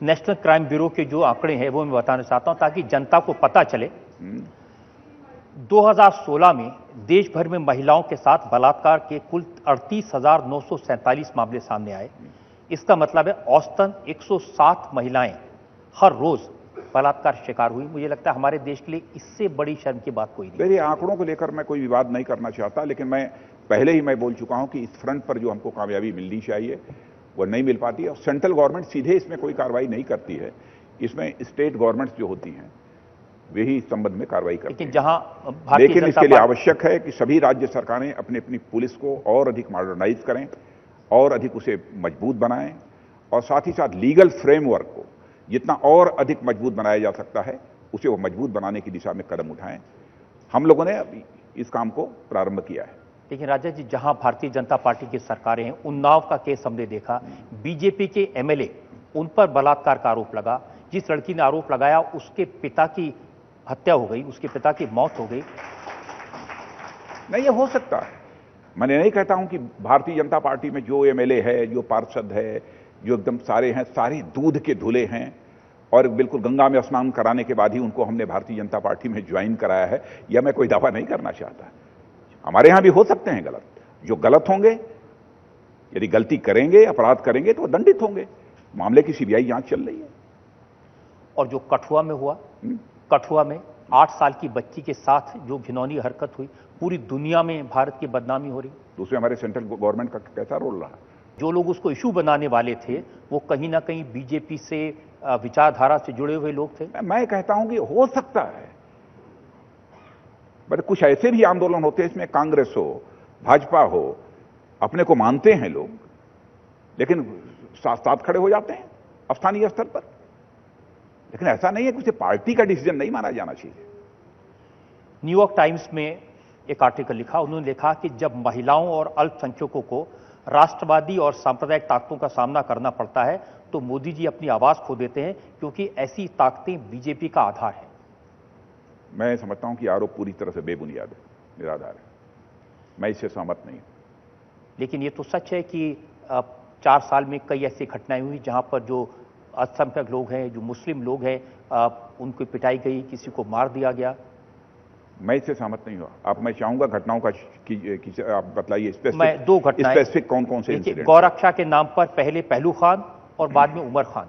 नेशनल क्राइम ब्यूरो के जो आंकड़े हैं वो मैं बताना चाहता हूं ताकि जनता को पता चले। 2016 में देश भर में महिलाओं के साथ बलात्कार के कुल 38,947 मामले सामने आए। इसका मतलब है औसतन 107 महिलाएं हर रोज बलात्कार शिकार हुई। मुझे लगता है हमारे देश के लिए इससे बड़ी शर्म की बात कोई नहीं। मेरे आंकड़ों को लेकर मैं कोई विवाद नहीं करना चाहता, लेकिन मैं पहले ही मैं बोल चुका हूं कि इस फ्रंट पर जो हमको कामयाबी मिलनी चाहिए वो नहीं मिल पाती है। और सेंट्रल गवर्नमेंट सीधे इसमें कोई कार्रवाई नहीं करती है। इसमें स्टेट गवर्नमेंट्स जो होती हैं वे ही इस संबंध में कार्रवाई करती हैं। लेकिन इसके लिए आवश्यक है कि सभी राज्य सरकारें अपनी अपनी पुलिस को और अधिक मॉडर्नाइज करें और अधिक उसे मजबूत बनाएं और साथ ही साथ लीगल फ्रेमवर्क को जितना और अधिक मजबूत बनाया जा सकता है उसे वो मजबूत बनाने की दिशा में कदम उठाएं। हम लोगों ने इस काम को प्रारंभ किया है। लेकिन राजा जी, जहां भारतीय जनता पार्टी की सरकारें हैं, उन्नाव का केस हमने देखा, बीजेपी के एमएलए उन पर बलात्कार का आरोप लगा। जिस लड़की ने आरोप लगाया उसके पिता की हत्या हो गई, उसके पिता की मौत हो गई। नहीं, ये हो सकता है। मैं नहीं कहता हूं कि भारतीय जनता पार्टी में जो एमएलए है, जो पार्षद है, जो एकदम सारे हैं, सारे दूध के धुले हैं और बिल्कुल गंगा में स्नान कराने के बाद ही उनको हमने भारतीय जनता पार्टी में ज्वाइन कराया है, यह मैं कोई दावा नहीं करना चाहता। हमारे यहां भी हो सकते हैं गलत। जो गलत होंगे, यदि गलती करेंगे, अपराध करेंगे तो दंडित होंगे। मामले की सीबीआई जांच चल रही है। और जो कठुआ में हुआ, कठुआ में 8 साल की बच्ची के साथ जो घिनौनी हरकत हुई, पूरी दुनिया में भारत की बदनामी हो रही। दूसरे हमारे सेंट्रल गवर्नमेंट का कैसा रोल रहा? जो लोग उसको इशू बनाने वाले थे वो कहीं ना कहीं बीजेपी से विचारधारा से जुड़े हुए लोग थे। मैं कहता हूं कि हो सकता है, बट कुछ ऐसे भी आंदोलन होते हैं इसमें कांग्रेस हो, भाजपा हो, अपने को मानते हैं लोग, लेकिन साथ साथ खड़े हो जाते हैं स्थानीय स्तर पर। लेकिन ऐसा नहीं है कि उसे पार्टी का डिसीजन नहीं माना जाना चाहिए। न्यूयॉर्क टाइम्स में एक आर्टिकल लिखा। उन्होंने लिखा कि जब महिलाओं और अल्पसंख्यकों को राष्ट्रवादी और सांप्रदायिक ताकतों का सामना करना पड़ता है तो मोदी जी अपनी आवाज खो देते हैं, क्योंकि ऐसी ताकतें बीजेपी का आधार है। मैं समझता हूं कि आरोप पूरी तरह से बेबुनियाद है, निराधार है। मैं इससे सहमत नहीं हूं। लेकिन ये तो सच है कि 4 साल में कई ऐसी घटनाएं हुई जहां पर जो अल्पसंख्यक लोग हैं, जो मुस्लिम लोग हैं, उनको पिटाई गई, किसी को मार दिया गया। मैं इससे सहमत नहीं हुआ। आप, मैं चाहूंगा घटनाओं का आप बतलाइए मैं 2 घटनाएं, स्पेसिफिक कौन कौन से इंसिडेंट। गौरक्षा के नाम पर पहले पहलू खान और बाद में उमर खान,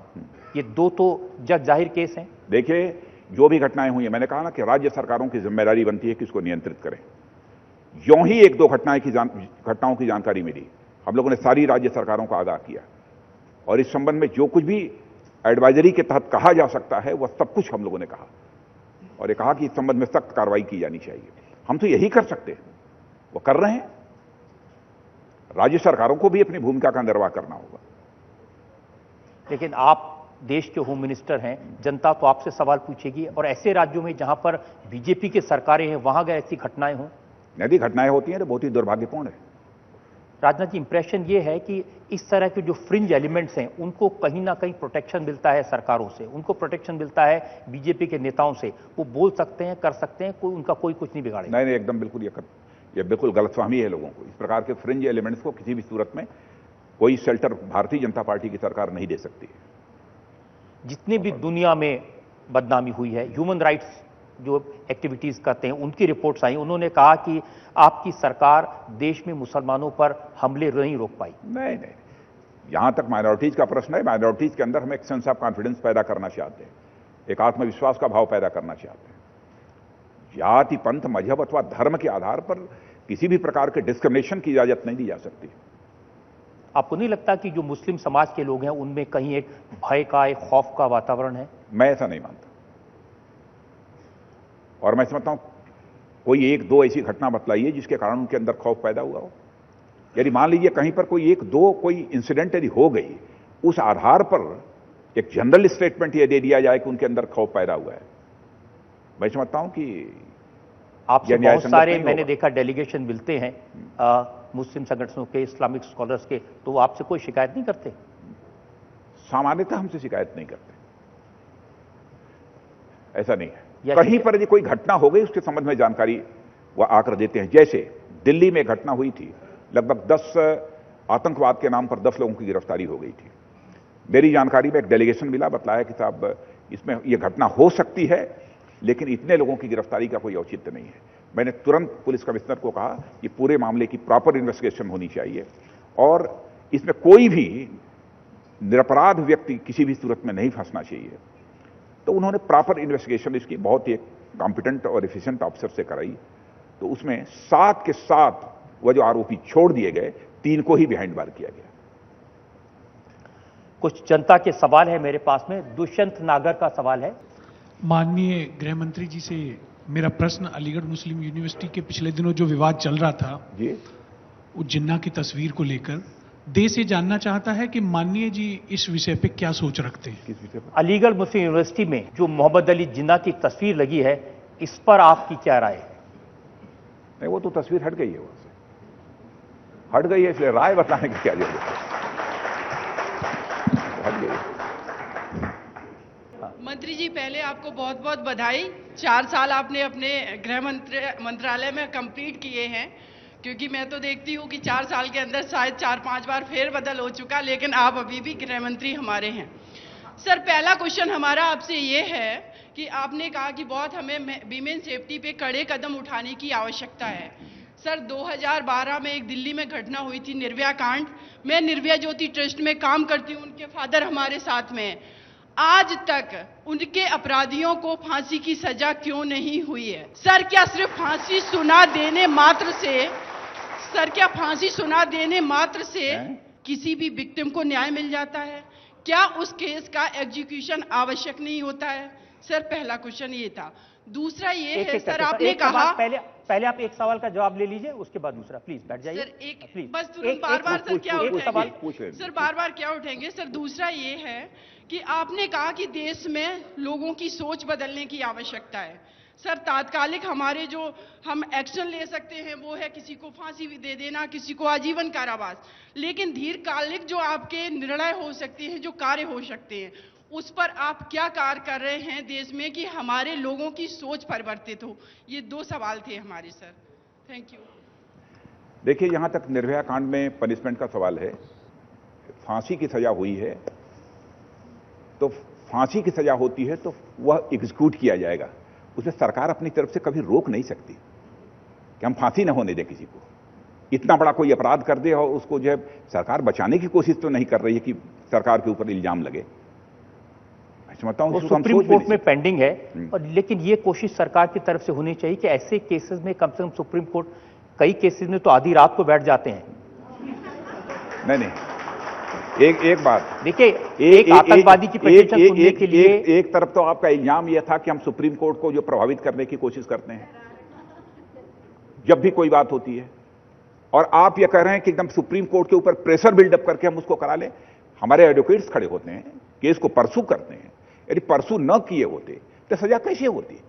ये 2 तो जग जाहिर केस हैं। देखिए, जो भी घटनाएं हुई हैं, मैंने कहा ना कि राज्य सरकारों की जिम्मेदारी बनती है कि इसको नियंत्रित करें। यों ही 1-2 घटनाओं की जानकारी मिली, हम लोगों ने सारी राज्य सरकारों को आगाह किया और इस संबंध में जो कुछ भी एडवाइजरी के तहत कहा जा सकता है वह सब कुछ हम लोगों ने कहा और ये कहा कि इस संबंध में सख्त कार्रवाई की जानी चाहिए। हम तो यही कर सकते हैं, वो कर रहे हैं। राज्य सरकारों को भी अपनी भूमिका का निर्वाह करना होगा। लेकिन आप देश के होम मिनिस्टर हैं, जनता तो आपसे सवाल पूछेगी, और ऐसे राज्यों में जहां पर बीजेपी की सरकारें हैं वहां अगर ऐसी घटनाएं हों, यदि घटनाएं होती हैं तो बहुत ही दुर्भाग्यपूर्ण है। राजनाथ जी, इंप्रेशन ये है कि इस तरह के जो फ्रिंज एलिमेंट्स हैं उनको कहीं ना कहीं प्रोटेक्शन मिलता है सरकारों से, उनको प्रोटेक्शन मिलता है बीजेपी के नेताओं से। वो बोल सकते हैं, कर सकते हैं, कोई उनका कोई कुछ नहीं बिगाड़ेगा। नहीं, एकदम बिल्कुल ये बिल्कुल गलतफहमी है लोगों को। इस प्रकार के फ्रिंज एलिमेंट्स को किसी भी सूरत में कोई शेल्टर भारतीय जनता पार्टी की सरकार नहीं दे सकती। जितनी भी दुनिया में बदनामी हुई है, ह्यूमन राइट्स जो एक्टिविटीज करते हैं, उनकी रिपोर्ट्स आई, उन्होंने कहा कि आपकी सरकार देश में मुसलमानों पर हमले नहीं रोक पाई। नहीं, यहां तक माइनॉरिटीज का प्रश्न है, माइनॉरिटीज के अंदर हम एक सेंस ऑफ कॉन्फिडेंस पैदा करना चाहते हैं, एक आत्मविश्वास का भाव पैदा करना चाहते हैं। जाति, पंथ, मजहब अथवा धर्म के आधार पर किसी भी प्रकार के डिस्क्रिमिनेशन की इजाजत नहीं दी जा सकती। आपको नहीं लगता कि जो मुस्लिम समाज के लोग हैं उनमें कहीं एक भय का, एक खौफ का वातावरण है? मैं ऐसा नहीं मानता और मैं समझता हूं कोई 1-2 ऐसी घटना बतलाइए जिसके कारण उनके अंदर खौफ पैदा हुआ हो। यदि मान लीजिए कहीं पर कोई 1-2 कोई इंसिडेंट यदि हो गई, उस आधार पर एक जनरल स्टेटमेंट यह दे दिया जाए कि उनके अंदर खौफ पैदा हुआ है, मैं समझता हूं कि आपसे बहुत सारे मैंने देखा डेलीगेशन मिलते हैं मुस्लिम संगठनों के, इस्लामिक स्कॉलर्स के, तो वो आपसे कोई शिकायत नहीं करते? सामान्यतः हमसे शिकायत नहीं करते, ऐसा नहीं है। कहीं पर यदि कोई घटना हो गई उसके संबंध में जानकारी वह आकर देते हैं। जैसे दिल्ली में घटना हुई थी, लगभग 10 आतंकवाद के नाम पर 10 लोगों की गिरफ्तारी हो गई थी। मेरी जानकारी में एक डेलीगेशन मिला, बतलाया कि साहब इसमें यह घटना हो सकती है लेकिन इतने लोगों की गिरफ्तारी का कोई औचित्य नहीं है। मैंने तुरंत पुलिस कमिश्नर को कहा कि पूरे मामले की प्रॉपर इन्वेस्टिगेशन होनी चाहिए और इसमें कोई भी निरपराध व्यक्ति किसी भी सूरत में नहीं फंसना चाहिए। तो उन्होंने प्रॉपर इन्वेस्टिगेशन इसकी बहुत ही कॉम्पिटेंट और एफिशिएंट ऑफिसर से कराई, तो उसमें 7 के 7 वह जो आरोपी छोड़ दिए गए, 3 को ही बिहाइंड बार किया गया। कुछ जनता के सवाल है मेरे पास में। दुष्यंत नागर का सवाल है। माननीय गृह मंत्री जी से मेरा प्रश्न अलीगढ़ मुस्लिम यूनिवर्सिटी के पिछले दिनों जो विवाद चल रहा था जी, उस जिन्ना की तस्वीर को लेकर देश ये जानना चाहता है कि माननीय जी इस विषय पे क्या सोच रखते हैं। किस विषय पर? अलीगढ़ मुस्लिम यूनिवर्सिटी में जो मोहम्मद अली जिन्ना की तस्वीर लगी है, इस पर आपकी क्या राय है? नहीं, वो तो तस्वीर हट गई है, वहां से हट गई है, इसलिए राय बताने की क्या जरूरत है, हट गई है। मंत्री जी, पहले आपको बहुत बहुत बधाई। 4 साल आपने अपने गृह मंत्रालय में कंप्लीट किए हैं, क्योंकि मैं तो देखती हूँ कि 4 साल के अंदर शायद 4-5 बार फेरबदल हो चुका, लेकिन आप अभी भी गृह मंत्री हमारे हैं। सर, पहला क्वेश्चन हमारा आपसे ये है कि आपने कहा कि बहुत हमें वीमेन सेफ्टी पे कड़े कदम उठाने की आवश्यकता है। सर, 2012 में एक दिल्ली में घटना हुई थी, निर्भया कांड। मैं निर्भया ज्योति ट्रस्ट में काम करती हूँ, उनके फादर हमारे साथ में हैं। आज तक उनके अपराधियों को फांसी की सजा क्यों नहीं हुई है? सर, क्या सिर्फ फांसी सुना देने मात्र से किसी भी विक्टिम को न्याय मिल जाता है? क्या उस केस का एग्जीक्यूशन आवश्यक नहीं होता है? सर, पहला क्वेश्चन ये था। दूसरा ये है सर, आपने कहा पहले आप एक सवाल का जवाब ले लीजिए, उसके बाद दूसरा। प्लीज बैठ जाइए सर। प्लीज। बस तुरंत बार-बार सर क्या उठेंगे? सर, बार-बार क्या उठेंगे? सर, दूसरा ये है कि आपने कहा कि देश में लोगों की सोच बदलने की आवश्यकता है। सर तात्कालिक हमारे जो हम एक्शन ले सकते हैं वो है किसी को फांसी भी दे देना, किसी को आजीवन कारावास, लेकिन दीर्घकालिक जो आपके निर्णय हो सकते हैं, जो कार्य हो सकते हैं, उस पर आप क्या कार्य कर रहे हैं देश में कि हमारे लोगों की सोच परिवर्तित हो? ये 2 सवाल थे हमारे सर। Thank you. देखिए, यहां तक निर्भया कांड में पनिशमेंट का सवाल है, फांसी की सजा हुई है तो फांसी की सजा होती है तो वह एग्जीक्यूट किया जाएगा, उसे सरकार अपनी तरफ से कभी रोक नहीं सकती कि हम फांसी न होने दें किसी को। इतना बड़ा कोई अपराध कर दे और उसको जो है सरकार बचाने की कोशिश तो नहीं कर रही है कि सरकार के ऊपर इल्जाम लगे। वो सुप्रीम कोर्ट में पेंडिंग है, और लेकिन ये कोशिश सरकार की तरफ से होनी चाहिए कि ऐसे केसेस में कम से कम सुप्रीम कोर्ट, कई केसेस में तो आधी रात को बैठ जाते हैं। नहीं, एक बात देखिए, एक आतंकवादी की पिटीशन सुनने के लिए एक तरफ तो आपका इल्जाम यह था कि हम सुप्रीम कोर्ट को जो प्रभावित करने की कोशिश करते हैं जब भी कोई बात होती है, और आप ये कह रहे हैं कि एकदम सुप्रीम कोर्ट के ऊपर प्रेशर बिल्डअप करके हम उसको करा लें। हमारे एडवोकेट्स खड़े होते हैं, केस को परसू करते हैं, यदि परसू न किए होते तो सजा कैसे होती?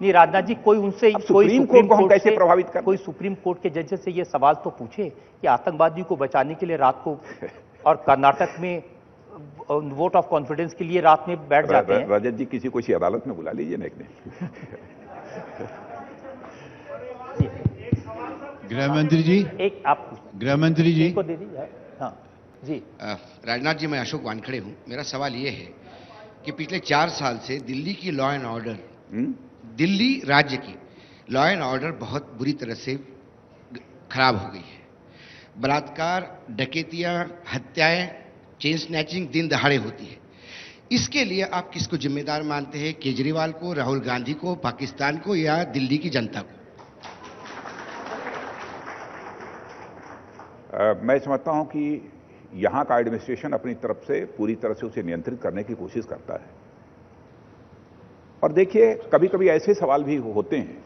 नहीं राजनाथ जी, कोई उनसे सुप्रीम कोर्ट को हम कैसे प्रभावित कर, कोई सुप्रीम कोर्ट के जज से ये सवाल तो पूछे कि आतंकवादी को बचाने के लिए रात को, और कर्नाटक में वोट ऑफ कॉन्फिडेंस के लिए रात में बैठ जाते हैं। रजत जी, किसी को इसी अदालत में बुला लीजिए ना एक दिन। गृह मंत्री जी, एक आप गृह मंत्री जी को दे दीजिए। हाँ जी, राजनाथ जी, मैं अशोक वानखड़े हूं। मेरा सवाल ये है कि पिछले 4 साल से दिल्ली की लॉ एंड ऑर्डर, दिल्ली राज्य की लॉ एंड ऑर्डर बहुत बुरी तरह से खराब हो गई है। बलात्कार, डकैतियां, हत्याएं, चेन स्नैचिंग दिन दहाड़े होती है। इसके लिए आप किसको जिम्मेदार मानते हैं? केजरीवाल को, राहुल गांधी को, पाकिस्तान को, या दिल्ली की जनता को? मैं समझता हूं कि यहां का एडमिनिस्ट्रेशन अपनी तरफ से पूरी तरह से उसे नियंत्रित करने की कोशिश करता है। और देखिए, कभी कभी ऐसे सवाल भी होते हैं,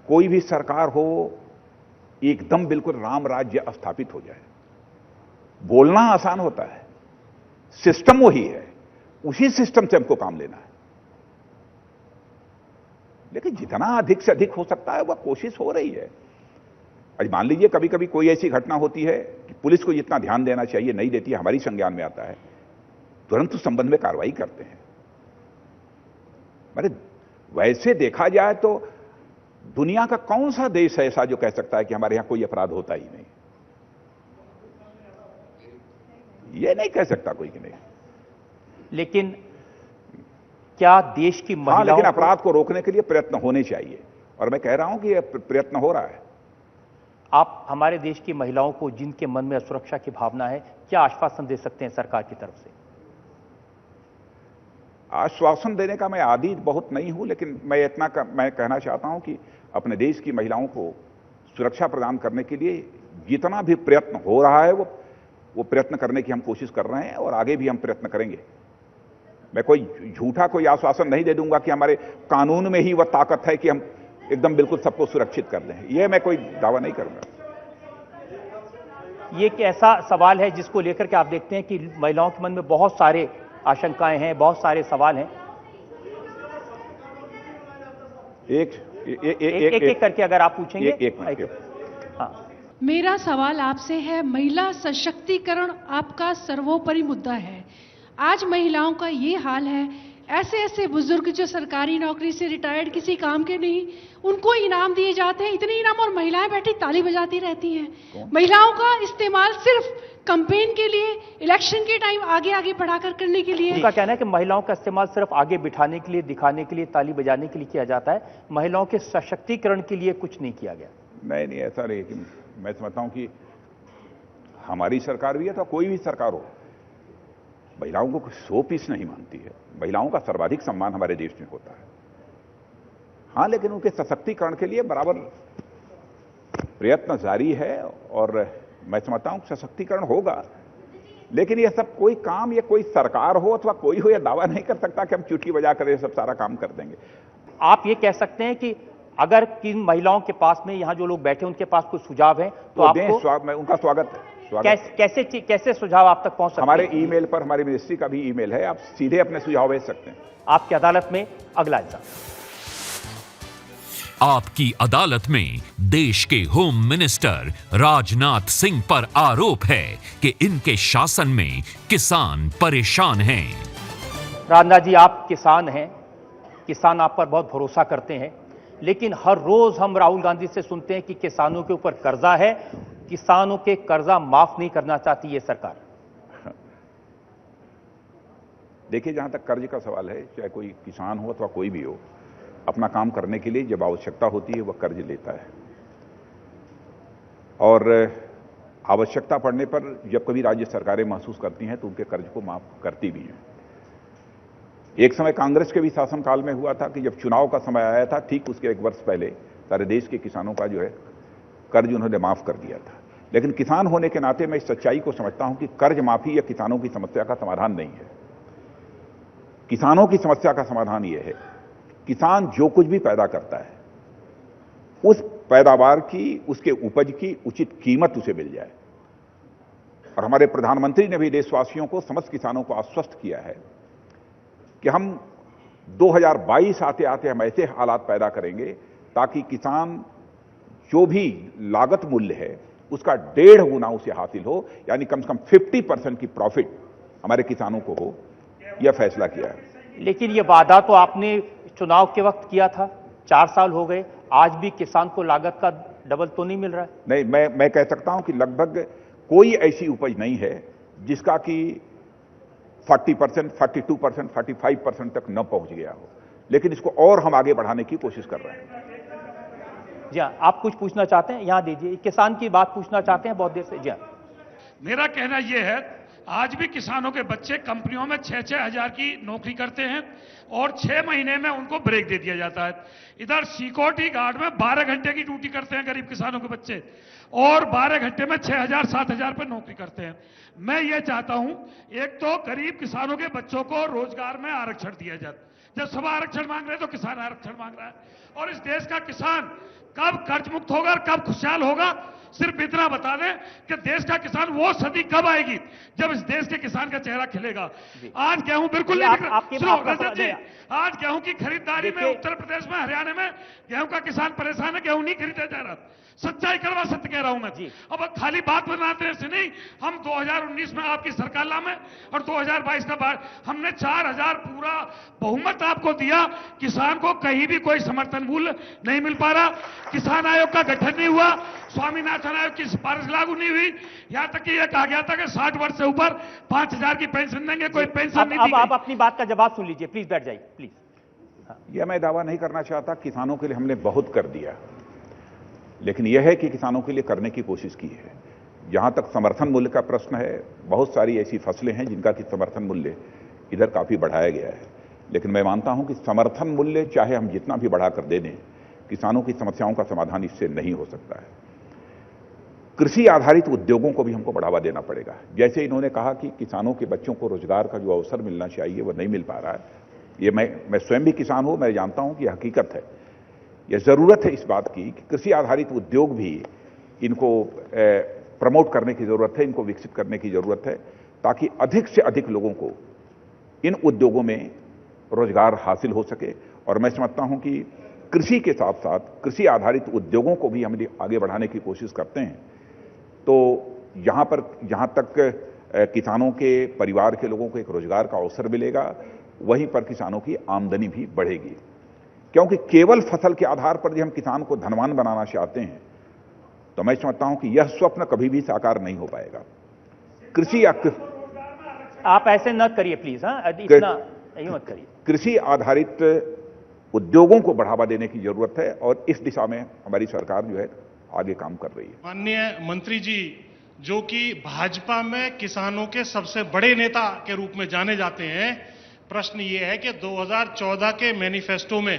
कोई भी सरकार हो एकदम बिल्कुल राम राज्य स्थापित हो जाए। बोलना आसान होता है, सिस्टम वही है, उसी सिस्टम से हमको काम लेना है। लेकिन जितना अधिक से अधिक हो सकता है वह कोशिश हो रही है। आज मान लीजिए कभी कभी कोई ऐसी घटना होती है कि पुलिस को जितना ध्यान देना चाहिए नहीं देती है, हमारी संज्ञान में आता है, तुरंत उस संबंध में कार्रवाई करते हैं। वैसे देखा जाए तो दुनिया का कौन सा देश है ऐसा जो कह सकता है कि हमारे यहां कोई अपराध होता ही नहीं? ये नहीं कह सकता कोई कि नहीं। लेकिन क्या देश की महिलाओं, लेकिन अपराध को रोकने के लिए प्रयत्न होने चाहिए, और मैं कह रहा हूं कि यह प्रयत्न हो रहा है। आप हमारे देश की महिलाओं को, जिनके मन में असुरक्षा की भावना है, क्या आश्वासन दे सकते हैं सरकार की तरफ से? आश्वासन देने का मैं आदी बहुत नहीं हूं, लेकिन मैं मैं कहना चाहता हूं कि अपने देश की महिलाओं को सुरक्षा प्रदान करने के लिए जितना भी प्रयत्न हो रहा है वो प्रयत्न करने की हम कोशिश कर रहे हैं, और आगे भी हम प्रयत्न करेंगे। मैं कोई झूठा कोई आश्वासन नहीं दे दूंगा कि हमारे कानून में ही वह ताकत है कि हम एकदम बिल्कुल सबको सुरक्षित कर दें। यह मैं कोई दावा नहीं करूंगा। ये एक ऐसा सवाल है जिसको लेकर के आप देखते हैं कि महिलाओं के मन में बहुत सारे आशंकाएं हैं, बहुत सारे सवाल हैं। एक करके अगर आप पूछेंगे। हाँ। मेरा सवाल आपसे है, महिला सशक्तिकरण आपका सर्वोपरि मुद्दा है। आज महिलाओं का ये हाल है, ऐसे बुजुर्ग जो सरकारी नौकरी से रिटायर्ड, किसी काम के नहीं, उनको इनाम दिए जाते हैं, इतने इनाम, और महिलाएं बैठी ताली बजाती रहती हैं। महिलाओं का इस्तेमाल सिर्फ कैंपेन के लिए, इलेक्शन के टाइम आगे आगे बढ़ाकर करने के लिए। उनका कहना है कि महिलाओं का इस्तेमाल सिर्फ आगे बिठाने के लिए, दिखाने के लिए, ताली बजाने के लिए किया जाता है, महिलाओं के सशक्तिकरण के लिए कुछ नहीं किया गया। नहीं, ऐसा नहीं। मैं समझता हूं कि हमारी सरकार भी है तो कोई भी सरकार हो, महिलाओं को 100 पीस नहीं मानती है। महिलाओं का सर्वाधिक सम्मान हमारे देश में होता है। हां, लेकिन उनके सशक्तिकरण के लिए बराबर प्रयत्न जारी है, और मैं समझता हूं सशक्तिकरण होगा। लेकिन यह सब कोई काम, ये कोई सरकार हो अथवा कोई हो, यह दावा नहीं कर सकता कि हम चुटकी बजा कर ये सब सारा काम कर देंगे। आप ये कह सकते हैं कि अगर किन महिलाओं के पास में, यहां जो लोग बैठे उनके पास कोई सुझाव है तो आपको उनका स्वागत है। कैसे सुझाव आप तक पहुंच सकते हैं? हमारे ईमेल पर, हमारी मिनिस्ट्री का भी ईमेल है, आप सीधे अपने सुझाव भेज सकते हैं। आपकी अदालत में अगला इल्जाम। आपकी अदालत में देश के होम मिनिस्टर राजनाथ सिंह पर आरोप है कि इनके शासन में किसान परेशान हैं। राजनाथ जी, आप किसान हैं, किसान आप पर बहुत भरोसा करते हैं, लेकिन हर रोज हम राहुल गांधी से सुनते हैं कि किसानों के ऊपर कर्जा है, किसानों के कर्जा माफ नहीं करना चाहती ये सरकार। देखिए, जहां तक कर्ज का सवाल है, चाहे कोई किसान हो अथवा कोई भी हो, अपना काम करने के लिए जब आवश्यकता होती है वह कर्ज लेता है, और आवश्यकता पड़ने पर जब कभी राज्य सरकारें महसूस करती हैं तो उनके कर्ज को माफ करती भी हैं। एक समय कांग्रेस के भी शासनकाल में हुआ था कि जब चुनाव का समय आया था, ठीक उसके 1 वर्ष पहले सारे देश के किसानों का जो है कर्ज उन्होंने माफ कर दिया था। लेकिन किसान होने के नाते मैं इस सच्चाई को समझता हूं कि कर्ज माफी या किसानों की समस्या का समाधान नहीं है। किसानों की समस्या का समाधान यह है, किसान जो कुछ भी पैदा करता है उस पैदावार की, उसके उपज की उचित कीमत उसे मिल जाए। और हमारे प्रधानमंत्री ने भी देशवासियों को, समस्त किसानों को आश्वस्त किया है कि हम 2022 आते आते हम ऐसे हालात पैदा करेंगे ताकि किसान जो भी लागत मूल्य है उसका 1.5 गुना उसे हासिल हो, यानी कम से कम 50% की प्रॉफिट हमारे किसानों को हो, यह फैसला किया है। लेकिन यह वादा तो आपने चुनाव के वक्त किया था, 4 साल हो गए, आज भी किसान को लागत का डबल तो नहीं मिल रहा है? नहीं, मैं कह सकता हूं कि लगभग कोई ऐसी उपज नहीं है जिसका कि 40%, 42%, 45% तक न पहुंच गया हो, लेकिन इसको और हम आगे बढ़ाने की कोशिश कर रहे हैं। जी हाँ, आप कुछ पूछना चाहते हैं? यहां दीजिए, किसान की बात पूछना चाहते हैं बहुत देर से। जी हाँ, मेरा कहना यह है, आज भी किसानों के बच्चे कंपनियों में 6-6 हजार की नौकरी करते हैं और 6 महीने में उनको ब्रेक दे दिया जाता है। इधर सिक्योरिटी गार्ड में 12 घंटे की ड्यूटी करते हैं गरीब किसानों के बच्चे, और 12 घंटे में 6,000-7,000 पर नौकरी करते हैं। मैं ये चाहता हूं, एक तो गरीब किसानों के बच्चों को रोजगार में आरक्षण दिया जाए। जब सब आरक्षण मांग रहे हैं तो किसान आरक्षण मांग रहा है, और इस देश का किसान कब कर्ज मुक्त होगा और कब खुशहाल होगा, सिर्फ इतना बता दें कि देश का किसान वो सदी कब आएगी जब इस देश के किसान का चेहरा खिलेगा। आज गेहूं बिल्कुल नहीं बिक रहा। सुनो रजत जी, आज गेहूं की खरीदारी में उत्तर प्रदेश में, हरियाणा में गेहूं का किसान परेशान है, गेहूं नहीं खरीदा जा रहा। सच्चाई करवा, सत्य कह रहा हूं मैं। अब खाली बात बनाते हैं ऐसे नहीं। हम 2019 में आपकी सरकार लामे और 2022 का बाद हमने 4,000 पूरा बहुमत आपको दिया। किसान को कहीं भी कोई समर्थन मूल्य नहीं मिल पा रहा। किसान आयोग का गठन नहीं हुआ, स्वामीनाथन आयोग की सिफारिश लागू नहीं हुई, यहां तक कि यह कहा गया था कि 60 वर्ष से ऊपर 5,000 की पेंशन देंगे, कोई पेंशन नहीं दी गई। आप अपनी बात का जवाब सुन लीजिए, प्लीज बैठ जाइए प्लीज। यह मैं दावा नहीं करना चाहता, किसानों के लिए हमने बहुत कर दिया, लेकिन यह है कि किसानों के लिए करने की कोशिश की है। जहां तक समर्थन मूल्य का प्रश्न है, बहुत सारी ऐसी फसलें हैं जिनका कि समर्थन मूल्य इधर काफी बढ़ाया गया है, लेकिन मैं मानता हूं कि समर्थन मूल्य चाहे हम जितना भी बढ़ाकर दे दें, किसानों की समस्याओं का समाधान इससे नहीं हो सकता है। कृषि आधारित उद्योगों को भी हमको बढ़ावा देना पड़ेगा। जैसे इन्होंने कहा कि किसानों के बच्चों को रोजगार का जो अवसर मिलना चाहिए वह नहीं मिल पा रहा है, ये मैं स्वयं भी किसान हूं, मैं जानता हूं कि यह हकीकत है। यह जरूरत है इस बात की कि कृषि आधारित उद्योग भी इनको प्रमोट करने की जरूरत है, इनको विकसित करने की जरूरत है, ताकि अधिक से अधिक लोगों को इन उद्योगों में रोजगार हासिल हो सके। और मैं समझता हूं कि कृषि के साथ साथ कृषि आधारित उद्योगों को भी हम आगे बढ़ाने की कोशिश करते हैं, तो जहां तक किसानों के परिवार के लोगों को एक रोजगार का अवसर मिलेगा, वहीं पर किसानों की आमदनी भी बढ़ेगी। क्योंकि केवल फसल के आधार पर यदि हम किसान को धनवान बनाना चाहते हैं तो मैं समझता हूं कि यह स्वप्न कभी भी साकार नहीं हो पाएगा। कृषि आप ऐसे न करिए प्लीज, इतना मत करिए। कृषि आधारित उद्योगों को बढ़ावा देने की जरूरत है और इस दिशा में हमारी सरकार जो है आगे काम कर रही है। माननीय मंत्री जी, जो कि भाजपा में किसानों के सबसे बड़े नेता के रूप में जाने जाते हैं, प्रश्न ये है कि 2014 के मैनिफेस्टो में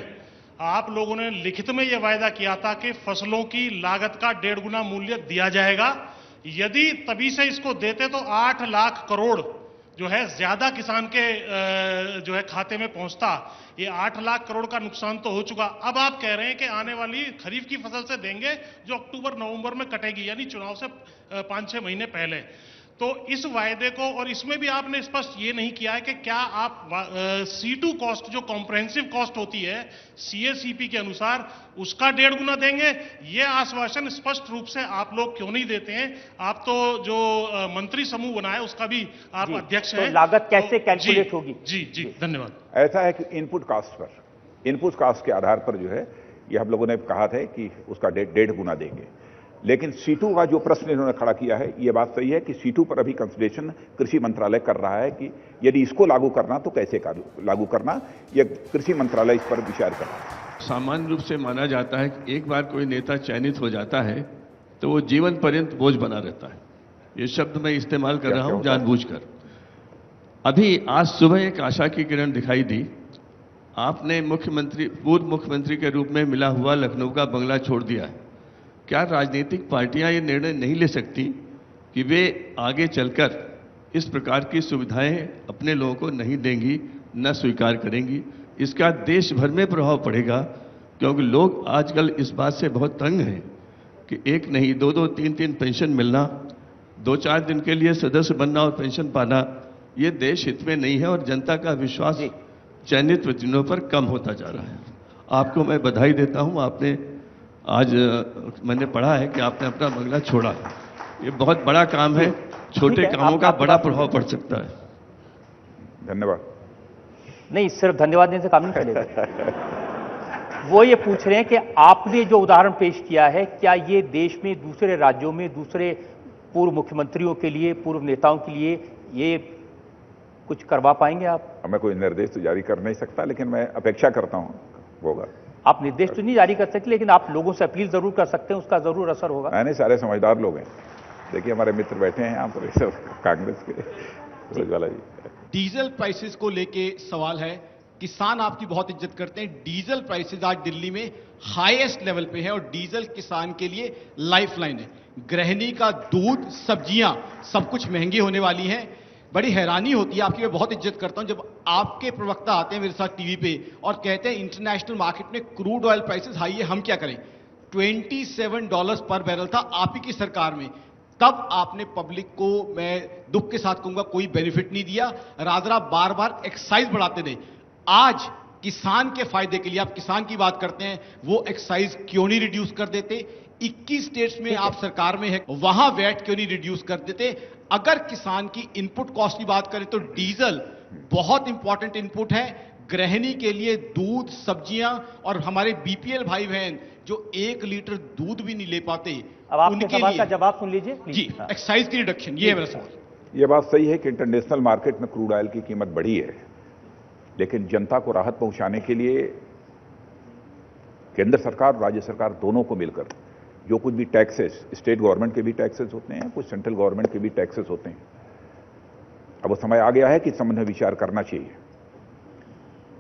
आप लोगों ने लिखित में यह वायदा किया था कि फसलों की लागत का 1.5 गुना मूल्य दिया जाएगा। यदि तभी से इसको देते तो 8 लाख करोड़ जो है ज्यादा किसान के जो है खाते में पहुंचता। ये 8 लाख करोड़ का नुकसान तो हो चुका। अब आप कह रहे हैं कि आने वाली खरीफ की फसल से देंगे जो अक्टूबर नवंबर में कटेगी, यानी चुनाव से 5-6 महीने पहले। तो इस वायदे को, और इसमें भी आपने स्पष्ट ये नहीं किया है कि क्या आप C2 कॉस्ट जो कॉम्प्रहेंसिव कॉस्ट होती है CACP के अनुसार उसका 1.5 गुना देंगे। ये आश्वासन स्पष्ट रूप से आप लोग क्यों नहीं देते हैं? आप तो जो मंत्री समूह बना है उसका भी आप अध्यक्ष हैं। तो लागत कैसे कैलकुलेट होगी? जी धन्यवाद। ऐसा है कि इनपुट कास्ट के आधार पर जो है ये हम लोगों ने कहा था कि उसका 1.5 गुना देंगे। लेकिन C2 का जो प्रश्न इन्होंने खड़ा किया है, ये बात सही है कि C2 पर अभी कंसिडरेशन कृषि मंत्रालय कर रहा है कि यदि इसको लागू करना तो कैसे लागू करना, ये कृषि मंत्रालय इस पर विचार कर रहा है। सामान्य रूप से माना जाता है कि एक बार कोई नेता चयनित हो जाता है तो वो जीवन पर्यंत बोझ बना रहता है। ये शब्द मैं इस्तेमाल कर रहा हूं जानबूझकर। अभी आज सुबह एक आशा की किरण दिखाई दी। आपने पूर्व मुख्यमंत्री के रूप में मिला हुआ लखनऊ का बंगला छोड़ दिया है। क्या राजनीतिक पार्टियां ये निर्णय नहीं ले सकती कि वे आगे चलकर इस प्रकार की सुविधाएं अपने लोगों को नहीं देंगी, न स्वीकार करेंगी? इसका देश भर में प्रभाव पड़ेगा, क्योंकि लोग आजकल इस बात से बहुत तंग हैं कि एक नहीं 2-2, 3-3 पेंशन मिलना, 2-4 दिन के लिए सदस्य बनना और पेंशन पाना, ये देश हित में नहीं है और जनता का विश्वास चयनित प्रतिनिधियों पर कम होता जा रहा है। आपको मैं बधाई देता हूं। आपने आज मैंने पढ़ा है कि आपने अपना बंगला छोड़ा। ये बहुत बड़ा काम है। छोटे कामों का बड़ा प्रभाव पड़ सकता है। धन्यवाद। नहीं, सिर्फ धन्यवाद देने से काम नहीं चलेगा। वो ये पूछ रहे हैं कि आपने जो उदाहरण पेश किया है, क्या ये देश में दूसरे राज्यों में दूसरे पूर्व मुख्यमंत्रियों के लिए, पूर्व नेताओं के लिए ये कुछ करवा पाएंगे आप? मैं कोई निर्देश तो जारी कर नहीं सकता, लेकिन मैं अपेक्षा करता हूं होगा। आप निर्देश तो नहीं जारी कर सकते, लेकिन आप लोगों से अपील जरूर कर सकते हैं, उसका जरूर असर होगा। नहीं, सारे समझदार लोग हैं। देखिए हमारे मित्र बैठे हैं यहाँ पर, सब कांग्रेस के। जी डीजल प्राइसेस को लेके सवाल है। किसान आपकी बहुत इज्जत करते हैं। डीजल प्राइसेस आज दिल्ली में हाईएस्ट लेवल पे है और डीजल किसान के लिए लाइफलाइन है। गृहिणी का दूध, सब्जियां सब कुछ महंगी होने वाली हैं। बड़ी हैरानी होती है, आपकी मैं बहुत इज्जत करता हूं, जब आपके प्रवक्ता आते हैं मेरे साथ टीवी पे और कहते हैं इंटरनेशनल मार्केट में क्रूड ऑयल प्राइसेस हाई है, हम क्या करें। $27 पर बैरल था आप ही की सरकार में। तब आपने पब्लिक को, मैं दुख के साथ कहूंगा, कोई बेनिफिट नहीं दिया। राजरा बार बार एक्साइज बढ़ाते थे। आज किसान के फायदे के लिए, आप किसान की बात करते हैं, वो एक्साइज क्यों नहीं रिड्यूस कर देते? 21 स्टेट्स में आप सरकार में है, वहां वैट क्यों नहीं रिड्यूस कर देते? अगर किसान की इनपुट कॉस्ट की बात करें तो डीजल बहुत इंपॉर्टेंट इनपुट है। गृहिणी के लिए दूध, सब्जियां और हमारे बीपीएल भाई बहन जो 1 लीटर दूध भी नहीं ले पाते, अब आपके सवाल का जवाब सुन लीजिए जी। एक्साइज की रिडक्शन, ये है मेरा सवाल। ये बात सही है कि इंटरनेशनल मार्केट में क्रूड ऑयल की कीमत बढ़ी है, लेकिन जनता को राहत पहुंचाने के लिए केंद्र सरकार और राज्य सरकार दोनों को मिलकर जो कुछ भी टैक्सेस, स्टेट गवर्नमेंट के भी टैक्सेस होते हैं, कुछ सेंट्रल गवर्नमेंट के भी टैक्सेस होते हैं, अब वो समय आ गया है कि इस संबंध में विचार करना चाहिए।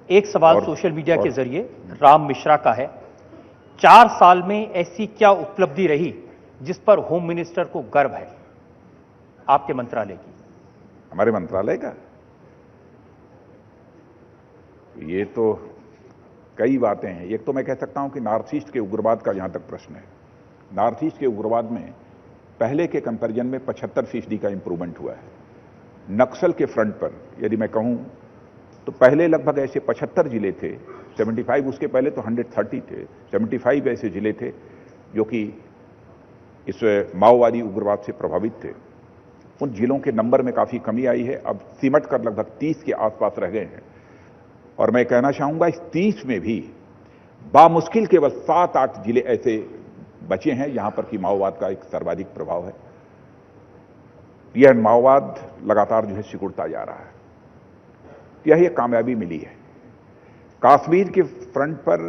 एक सवाल सोशल मीडिया के जरिए राम मिश्रा का है। 4 साल में ऐसी क्या उपलब्धि रही जिस पर होम मिनिस्टर को गर्व है आपके मंत्रालय की? हमारे मंत्रालय का ये तो कई बातें हैं। एक तो मैं कह सकता हूं कि नॉर्थ ईस्ट के उग्रवाद का जहां तक प्रश्न है, नॉर्थ ईस्ट के उग्रवाद में पहले के कंपैरिजन में 75% का इंप्रूवमेंट हुआ है। नक्सल के फ्रंट पर यदि मैं कहूं तो पहले लगभग ऐसे 75 जिले थे, 75, उसके पहले तो 130 थे, 75 ऐसे जिले थे जो कि इस माओवादी उग्रवाद से प्रभावित थे। उन जिलों के नंबर में काफी कमी आई है, अब सिमट कर लगभग 30 के आसपास रह गए हैं। और मैं कहना चाहूंगा इस 30 में भी बामुश्किल केवल 7-8 जिले ऐसे बचे हैं जहां पर कि माओवाद का एक सर्वाधिक प्रभाव है। यह माओवाद लगातार जो है सिकुड़ता जा रहा है, यही एक कामयाबी मिली है। कश्मीर के फ्रंट पर,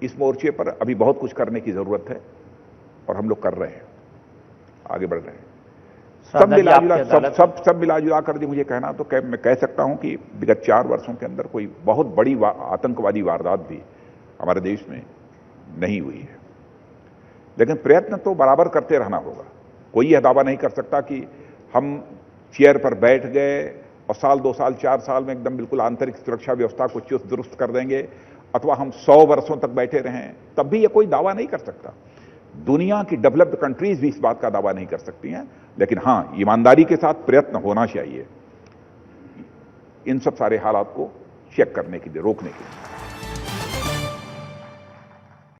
इस मोर्चे पर अभी बहुत कुछ करने की जरूरत है और हम लोग कर रहे हैं, आगे बढ़ रहे हैं। सब मिला कर मुझे कहना तो मैं कह सकता हूं कि विगत 4 वर्षों के अंदर कोई बहुत बड़ी आतंकवादी वारदात भी हमारे देश में नहीं हुई है, लेकिन प्रयत्न तो बराबर करते रहना होगा। कोई यह दावा नहीं कर सकता कि हम चेयर पर बैठ गए और साल 2 साल 4 साल में एकदम बिल्कुल आंतरिक सुरक्षा व्यवस्था को चुस्त दुरुस्त कर देंगे, अथवा हम 100 वर्षों तक बैठे रहें, तब भी ये कोई दावा नहीं कर सकता। दुनिया की डेवलप्ड कंट्रीज भी इस बात का दावा नहीं कर सकती हैं। लेकिन हां, ईमानदारी के साथ प्रयत्न होना चाहिए इन सब सारे हालात को चेक करने के लिए, रोकने के लिए।